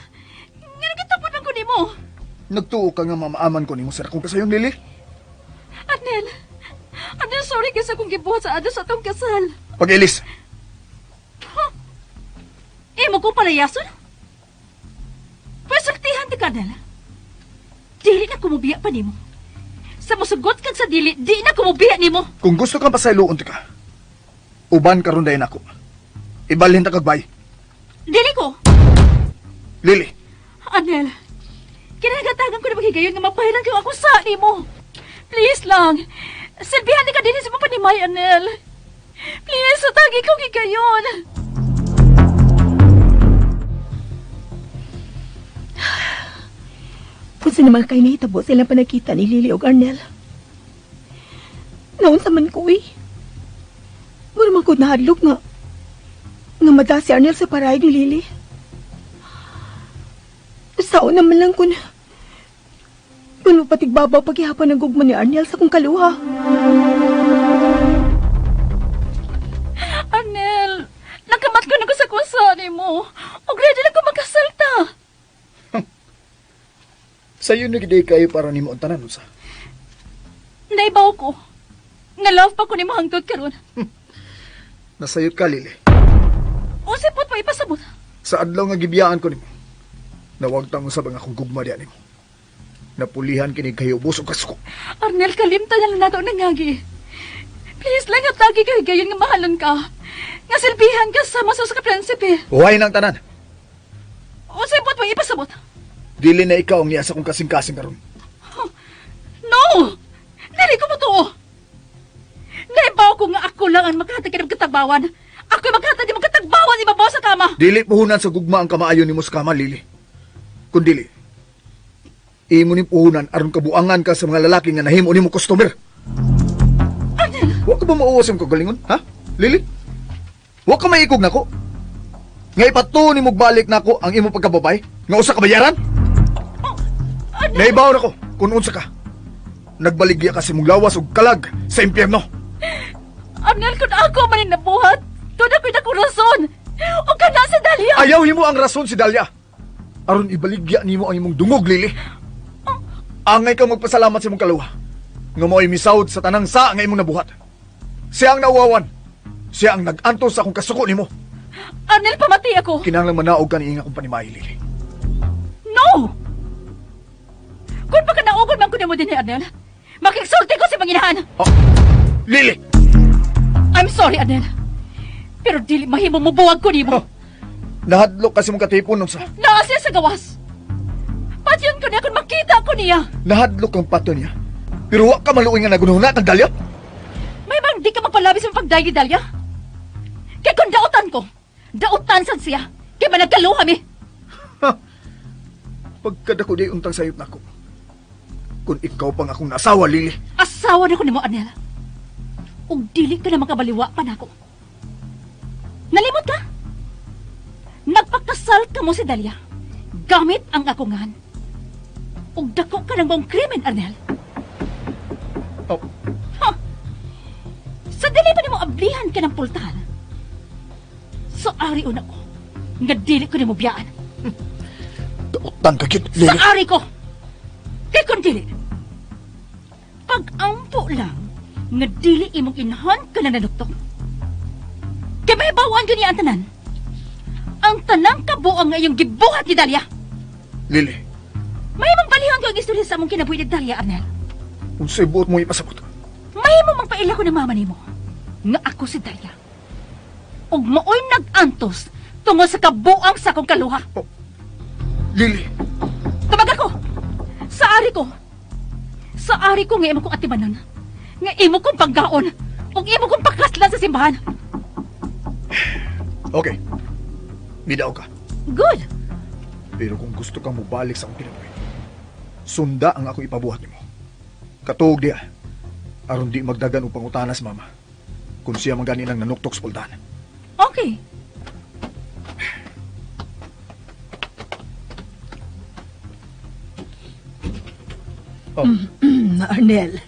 nga nagitapon ang kunin mo. Nagtuo ka nga mamaaman ko ni mo sir kung kasayong Lily. Arnel, sorry kasi akong gibuhat sa adas atong kasal. Pag-ilis. Mo ko palayason? Pasultihan ti Arnel. dili na kumubiya pa nimo. Sa musugot kag sa dili, di na kumubiya nimo. Kung gusto kang pasayloon ka, uban karon dayon ako. Ibalhin ta kag bay. Dili ko. Lily, Arnel, kinagatagan ko na maghigayon nga mapahiran kayo ako sa nimo. Please lang. Silbihan ni ka din sa mga panimay, Arnel. Please, utagi ko higayon. Kung naman kayo nahitabo silang panakita ni Lily o Arnel. Naon sa man ko eh. Mura man ko nahadlok nga. Nga mata si Arnel sa parayag ni Lily. Sao naman lang kun. Kung mapatigbabaw paghihapon ng gugma ni Arnel sa kong kaluha. Arnel, nakamat ko na ko sa kusani mo. O ready na ko magkasalta. sayo na gid kayo para nimo ang tanan unsa. Naibaw ko. Nalove pa ko ni mahangtod karon. Nasayot ka, Lily. O sipot pa ipasabot. Sa adlaw nga gibiyaan ko nimo. Nawag tang usab ang akong gugma diyan nimo. Napulihan kini kayo busog kasuko. Arnel, kalimtan na lang nato nangagi. Please lang at lagi kayo gayon nga mahalon ka. Nga silbihan ka sa maso sa kaprinsipe. Huway nang tanan. O sipot pa ipasabot. Dili na ikaw ang niya sa kong kasing-kasing karon. No! Dili ko mo to. Naibaw ko nga ako lang ang maghatag ka ng katagbawan. Ako'y maghatag ng katagbawan ibabaw sa kama. Dili puhunan sa gugma ang kamaayon nimo sa kama, Lily. Kun dili, imo ni puhunan aron kabuangan ka sa mga lalaki nga nahimo nimo customer. Wa ka ba mauwas ang kagalingon, ha? Lily? Wa ka maikog nako. Nga ipato nimo balik nako ang imo pagkababay nga usa ka bayaran? Naibaw na ko kung unsa ka. Nagbaligya ka sa mong lawas og kalag sa impyerno. Arnel, kung ako manin nabuhat, doon ako'y nakurason. O ka na sa Dalia. Ayaw himo ang rason si Dalia. Aron ibaligya nimo ang imong dungog, Lily. Angay ka magpasalamat sa imong kaluha. Nga mo'y misawd sa tanang sa nga imong nabuhat. Siya ang nauwawan. Siya ang nag-antos sa akong kasuko nimo. Arnel, pamati ako. Kinahanglan manaog ka ni inga kong panimahi, Lily. No! Kung baka naugod man ko na mo din ni Arnel, makiksulti ko si Panginahan. Oh, Lily! I'm sorry, Arnel. Pero dili mahimo mo buwag ko nimo. Oh, nahadlok kasi mong katipon nung sa... Naa siya sa gawas. Patyon ko niya kung makita ko niya. Nahadlok ang pato niya. Pero wa ka maluoy nga nagunuhuna kang Dalia. May bang di ka magpalabis ng pagdaig ni Dalia? Kaya kung dautan ko, dautan san siya. Kaya managkaluha mi. Pagkadako di untang sayot na ako. Kung ikaw pang akong asawa, Lily. Asawa na ko nimo, Arnel. Ug dili ka na makabaliwa pa nako. Nalimot ka? Nagpakasal ka mo si Dalia. Gamit ang akungan. Ug dako ka ng buong krimen, Arnel. Oh, Sa dili pa nimo ablihan ka ng pultahan. So ari una ko. Nga dili ko nimo biyaan. dautan ka cute, Sa Lily. ari ko. Kay kung dili. Pag-ampo lang nga dili imong inhan ka na naduktok. Kay may bawaan gani ang tanan. Ang tanang kabuang nga iyong gibuhat ni Dalia. Lily, May mong balihan ko ang istorya sa among kinabuhi ni Dalia, Arnel. kung sa'y buot mo ipasabot. May mo magpaila ko ng mama nimo nga ako si Dalia. Ug maoy nag-antos tungod sa kabuang sa akong kaluha. Lily, Tumag ako! Sa ari ko! Sa ari ko nga imo kong atimanan. Nga imo kong paggaon. Ug imo kong pakaslan sa simbahan. okay. Bidaw ka. Good! Pero kung gusto kang mubalik sa akong kinabuhi, sunda ang ako ipabuhat nimo. Katuog diya, aron di magdagan upang utanas, mama. Kung siya magani ng nanuktok sa pultahan. Okay. Arnel,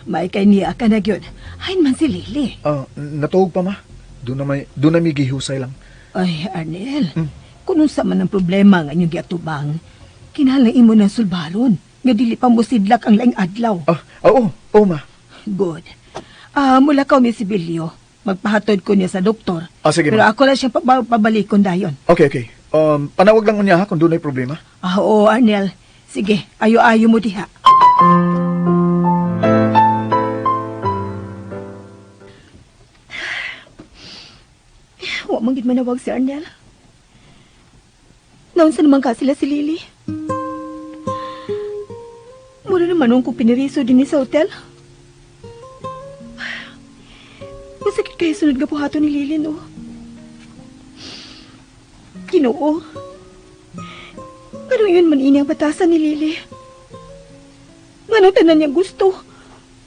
may kay niya ka na yun. Hain man si Lily. Natuog pa, ma. Doon na may gihusay lang. Ay, Arnel, kung sa man ang problema nga inyong giatubang, kinahanglan imo ng sulbaron, nga dili pa mo sidlak ang laing adlaw. Oo, ma. Good. Mula ka mi si Bilyo, magpahatod ko niya sa doktor. Sige, Pero ma. ako lang siya pabalikon dayon. Okay. Panawag lang niya ha kung doon ay problema. Oo, Arnel. Sige, ayo-ayo mo diha. Wa man gid manawag si Arnel. Naunsa naman ka sila si Lily? Mura naman nung ko piniriso din sa hotel. Masakit kayo sunod nga buhato ni Lily, no? Ginoo. Ano yun man ini ang batasan ni Lily? Manong tanan niya gusto.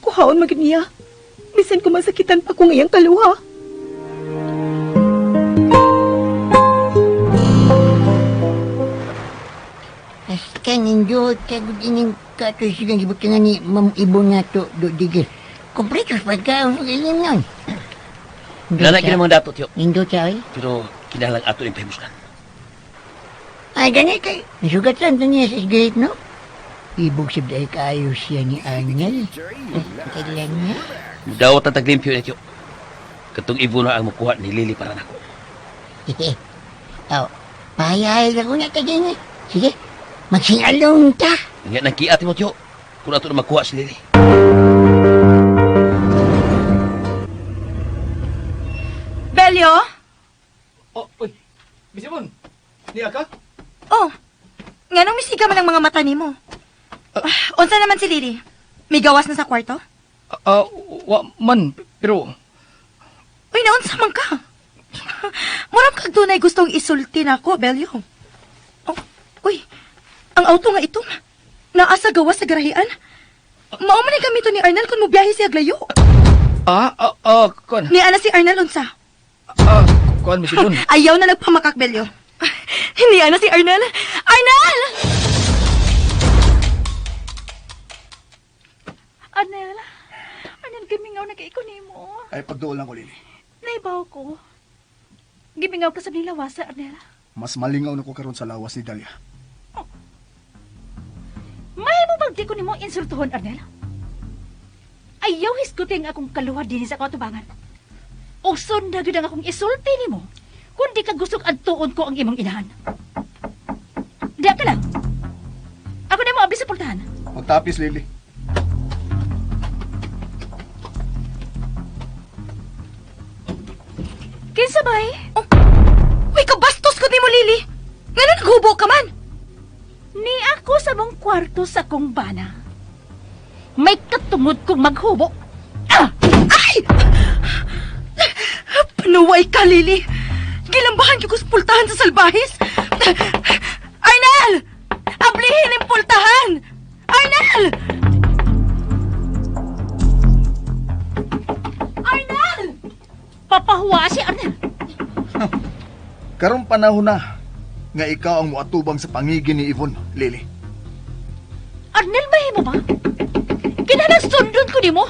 Kuhaon magid niya. Bisan ko masakitan pa kung iyang kaluha. Hasta ninyo, kagod ining kato silang gibutingan ni Ma'am Ibo na to, do digil. Kompletos pagkaon sa ilim nun. Lalaki ng mga datot, yo. Indo siya, Pero kinalang ato yung pahimuskan. Ay, ganit kay. Nasugatan to niya sa sigaret, no? Ibog sib dahil kaayos siya ni Arnel. Kailan niya? Dawat ang taglimpyo na, yo. Katong Ibo na ang makuha ni Lily para nako. Oh, pahayahal ako na kaging. Sige, magsingalong ta. Nga nang kiati mo, yo. Kung ato na makuha si Lily. Belyo? Oh, uy. Bisibon. Niya ka? Oh, nganong misiga man ang mga mata nimo? Unsa naman si Lily? May gawas na sa kwarto? Man. Pero, Uy, naunsa man ka? Muram kag dunay gustong isulti nako, Belyo. Oh, uy, ang auto nga ito, naa sa gawas sa garahian. Mao man ni gamito ni Arnel kung mobiyahe siya glayo. kuan. Ni ana si Arnel unsa? Kuan, Bisibon. Ayaw na nagpamakak, Belyo. Hindi ana si Arnel. Arnel! Arnel, gimingaw na kay ko nimo. Ay, pagduol lang ko, Lily. Naibaw ko. Gimingaw ka sa nilawasa, Arnel. Mas malingaw na ko karon sa lawas ni Dalia. May mo bang di ko nimo insultuhon, Arnel? Ayaw hisgutin akong kaluha din sa katubangan. O sunda gud ang akong isulti nimo. Kung di ka gustong adtuon ko ang imong inahan. Diya ka lang. Ako na mo abis sa pultahan. Magtapis, Lily. Kinsa bay? Oh, uy, kabastos ko nimo, Lily. Ngano naghubo ka man? Ni ako sa mong kwarto sa kong bana. May katungod kong maghubo. Ay! Panuway ka, Lily. Gilambahan ko sa pultahan sa salbahis. Arnel! Ablihin ang pultahan! Arnel! Arnel! Papahuwa si Arnel. Karong panahon na nga ikaw ang muatubang sa pangigin ni Yvonne, Lily. Arnel, mahimo ba? Kinahanglan sundon ko nimo.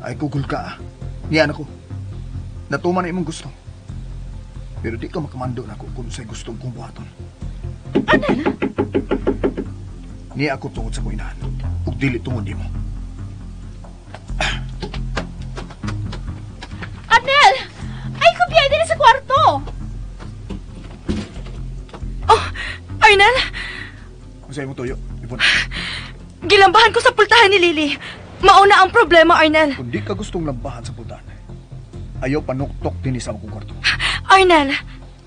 Ay, kugul ka. Niyan ako. Natuman na imong gusto. Pero di ka makamando na ako kung sa'y gustong kong buhaton. Arnel? Niya ako tungod sa kuinahan. Ug dili tungod di mo. Arnel! Ay, kubiyay din sa kwarto. Oh, Arnel! Kung sa'yo mo tuyo, Yvonne. Gilambahan ko sa pultahan ni Lily. Mauna ang problema, Arnel. Kung di ka gustong lambahan sa pultahan, ayaw panuktok din sa akong kwarto. Arnel,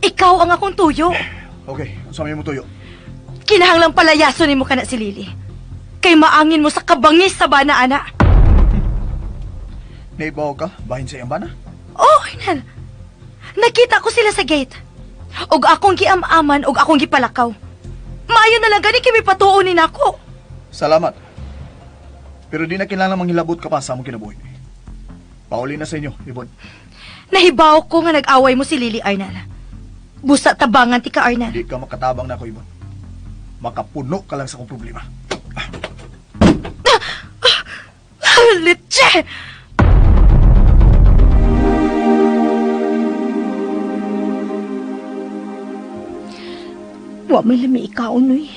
ikaw ang akong tuyo. Okay, ang sa'yo mo tuyo. Kinahanglang palayason ni mo ka na si Lily. Kay maangin mo sa kabangis sa bana, ana. Naibaw ka, bahin sa iyang bana? Oh, Arnel. Nakita ko sila sa gate. Og akong giam-aman, og akong gipalakaw. Maayo na lang gani kimi patuonin ako. Salamat. Pero di na kinahanglan manghilabot ka pa sa among kinabuhi. Pauli na sa inyo, Yvonne. Nahibaw ko nga nag-away mo si Lily, Arnel. Busa tabangan ti ka, Arnel. Di ka makatabang na ako, Yvonne. Makapuno ka lang sa akong problema. Litche! Wa may lami ikaw, Noy.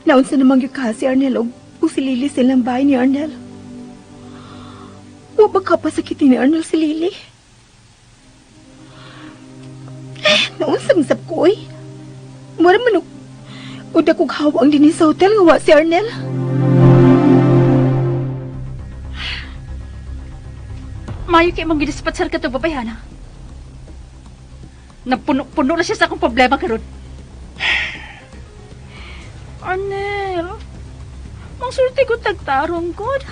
Naunsa namang yung si Arnel o si Lily silang bahay ni Arnel. Wa ba kapasakitin ni Arnel si Lily? Naunsa misap ko, oy. Mara man Uda kong hawang din sa hotel nga wa si Arnel. Mayo kay mong gidispatsar ka to babayana. Napuno-puno na siya sa akong problema karon. Arnel, mangsulti ko tagtarong god.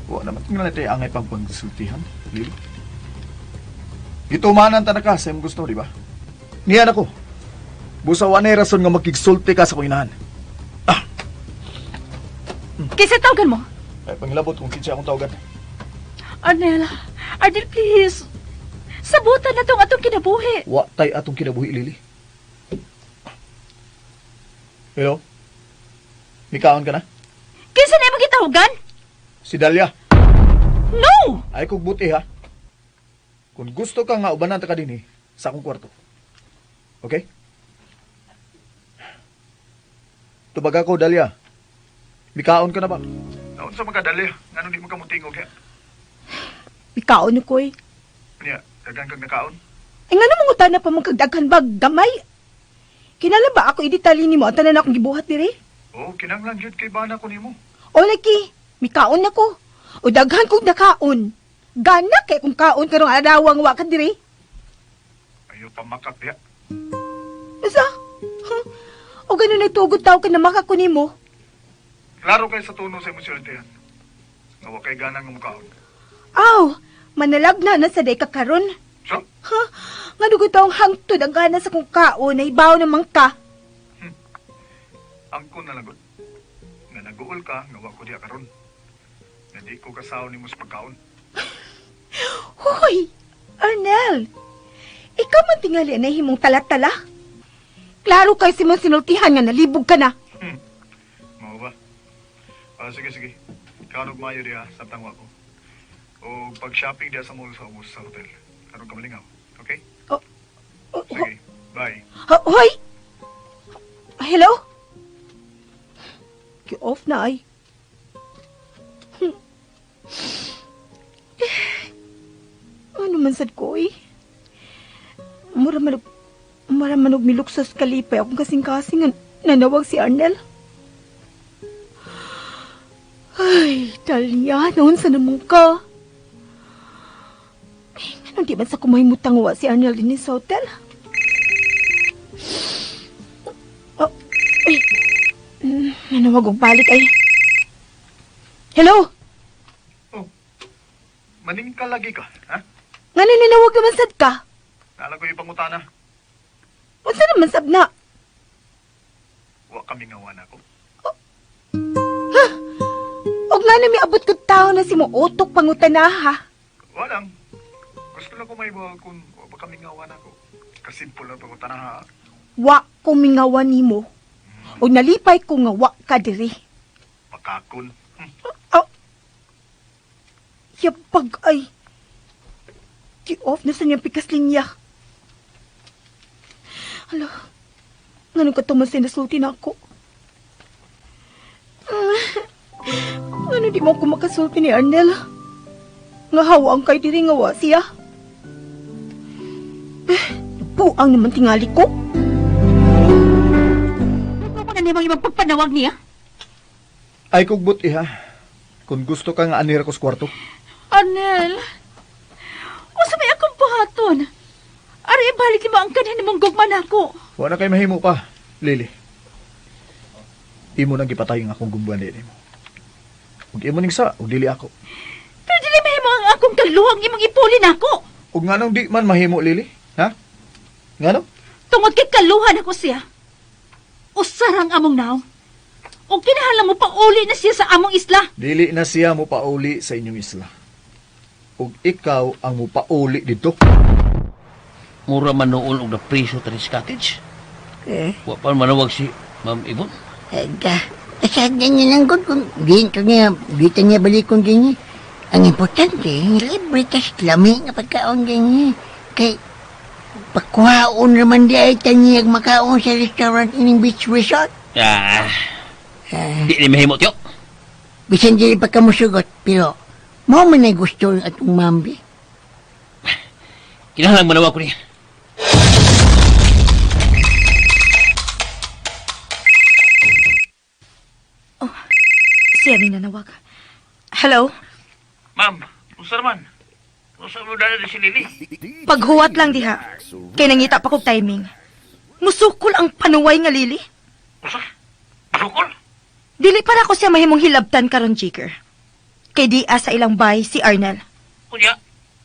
Wa naman tingnan natin angay pang pagsultihan, Lily. Itumanan ta na ka sa imong gusto, di ba? Niyan ako. Busa wa nay rason nga makigsulti ka sa kong inahan. Kaysa tawagan mo. Ay, pangilabot kung kinsa akong tawagan. Arnel, Arnel, please. Sabutan na tong atong kinabuhi. Wa tay atong kinabuhi, Lily. Hello? Mikaon ka na? Kaysa na yung gitawagan? Si Dalia. No! Ay kong buti ha. Kung gusto ka nga ubanan ta ka din sa akong kwarto. Okay? Tubag ako, Dalia. Mikaon ka na ba? Naon sa mga Dalia? Nga di makamutingog ya? Ikaon ko eh. Niya, dagang kang nakaon? Eh nga namang utana pa mong kagdaghan bag gamay. Kinala ba ako iditali ni mo at tanan akong gibuhat diri? Oo, kinanglang yun kay bana ko nimo. O laki, mikaon na ko. O daghan kong nakaon. Gana kay kung kaon karong adawang wa ka diri. Ayaw pa makap ya. Basta? Huh? O ganun nagtugod tao ka na makakuni mo. Klaro kay sa tuno sa emosyon tiyan. Nga wa kay ganang ng mukaon. Aw, manalag na sa day kakaron. So? Ha? Nga dugo taong hangtod ang gana sa kong kaon na ibaw naman ka. Angko na lagot. Nga nag-uol ka, nga wa ko diya karon. Nga di ko kasaw ni mo sa pagkaon. Hoy, Arnel. Ikaw man tingali na himong talat-tala. Klaro kay si mong sinultihan nga nalibog ka na. Mao ba? Sige. Kanog mayo diya, samtang wa ko. O pag-shopping diya sa mall sa ubos sa hotel. Karon ka malingaw. Okay? Sige, bye. Hoy! Hello? Ki-off na ay. Ano man sad ko eh? Mura manog miluksos kalipay akong kasing-kasing nanawag si Arnel. Ay, Talia, noon sa naman ka. Ano di man sa kumahimutang wa si Arnel din sa hotel? Ay, nanawag og balik ay. Hello? Maning ka lagi ka, ha? Nga ninawag naman sad ka? Nala ko yung pangutana. Unsa naman sabna? Wa kami ngawan ako. Og nga na may abot ko tao na si mo utok pangutana ha? Walang. Gusto lang ko may bawa kung wa ba kami ngawan ako. Kasimple lang pangutana ha. Wa ko mingawan nimo. Og nalipay ko nga wa ka diri. Pakakon. Yapag ay. Ki-off na sa niyang pikas linya. Hala, nga nung katumasin na sulti na ako. Ano di mo ako makasulti ni Arnel? Nga hawaan kay diri nga wa siya. Buang naman tingali ko. Ano pa na namang ibang pagpanawag niya? Ay kog buti ha. Kung gusto ka nga anira ko sa kwarto. Arnel, usa may akong buhaton. Ari, ibalik mo ang kanin mong gugman ako. Wala kay mahimo pa, Lily. Imo nang gipatay ang akong gumbuan din mo. Ug imo ning sa, ug dili ako. Pero dili mahimo ang akong kaluhang imong ipulin ako. Ug nganong di man mahimo, Lily? Ha? Ngano? Tungod kay kaluhan ako siya. Usarang among naw. O kinahanglan mo pa uli na siya sa among isla. Dili na siya mo pauli sa inyong isla. Ug ikaw ang mo pauli dito. Mura man noon og napriso ta sa cottage. Wa pa manawag si Ma'am Ibon. Sadya niya lang kung dito niya balikon din niya. Ang importante, libre tas lami nga pagkaon din niya. Kay, pagkuhaon naman di ay tanyag makaon sa restaurant ining beach resort. Di mahimo tiyo. Bisan dili pa ka musugot, pero mo man ay gusto ang atong mambi. Kinahanglan manawag ko niya. Siya ni nanawag. Hello? Ma'am, unsa naman? Unsa mo dala si Lily? Paghuwat lang diha. Kay nangita pa kog timing. Musukol ang panuway nga Lily. Unsa? Pasukol? Dili pa na ako siya mahimong hilabtan karon, Jigger. Kay di sa ilang bay si Arnel. Kunya,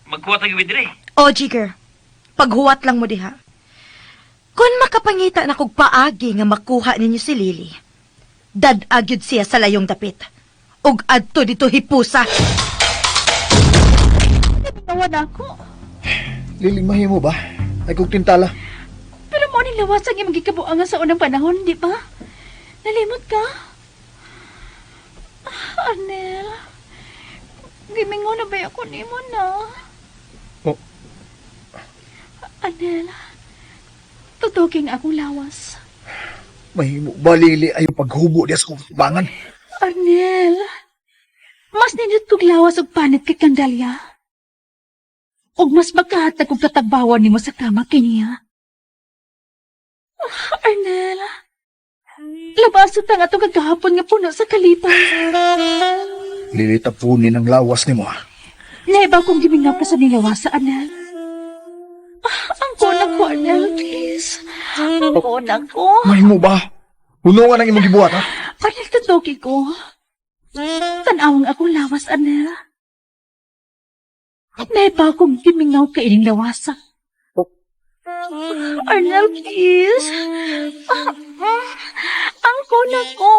magkuha tayo dire. O, Jigger, paghuwat lang mo diha. Kung makapangita na kog paagi nga makuha ninyo si Lily, dadagyod siya sa layong dapit. Ug adto dito hipusa. Natawan ako. Liling mahimo ba? Ay kong tintala. Pero mo ni lawas ang imong gikabuangan sa unang panahon, di ba? Nalimot ka? Arnel, gimingo na ba ako ni mo na? Oh. Arnel, tutuking akong lawas. Mahimo ba, Lili, ay paghubo diya sa kong bangan? Arnel, mas ninit kong lawas og panit kay Candalia. Og mas makahatag kong katagbawan nimo sa kama kiniya. Arnel, labaso ta nga itong kagahapon nga puno sa kalipay. Lili, tapunin ang lawas ni mo. Naiba kong gimingaw ka sa nilawas sa Arnel. Ang kunak ko, Arnel, please. Ang kunak ko. Mahimo ba? Hunungan ang imong gibuhat, ha? Arnel, tutuki ko. Tanawang akong lawas, Arnel. Naiba kong gimingaw ka ining lawasa. Arnel, please. Ang kunak ko.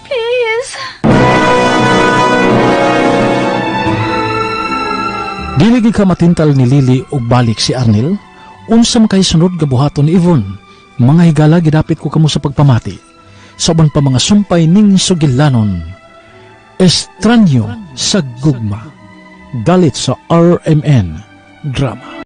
Please. Dili gid ka matintal ni Lily og balik si Arnel. Unsam kay sunod nga buhaton ni Yvonne. Mga higala gidapit ko kamo sa pagpamati. Sa uban pa mga sumpay ning sugilanon. Estranyo sa gugma. Dalit sa RMN Drama.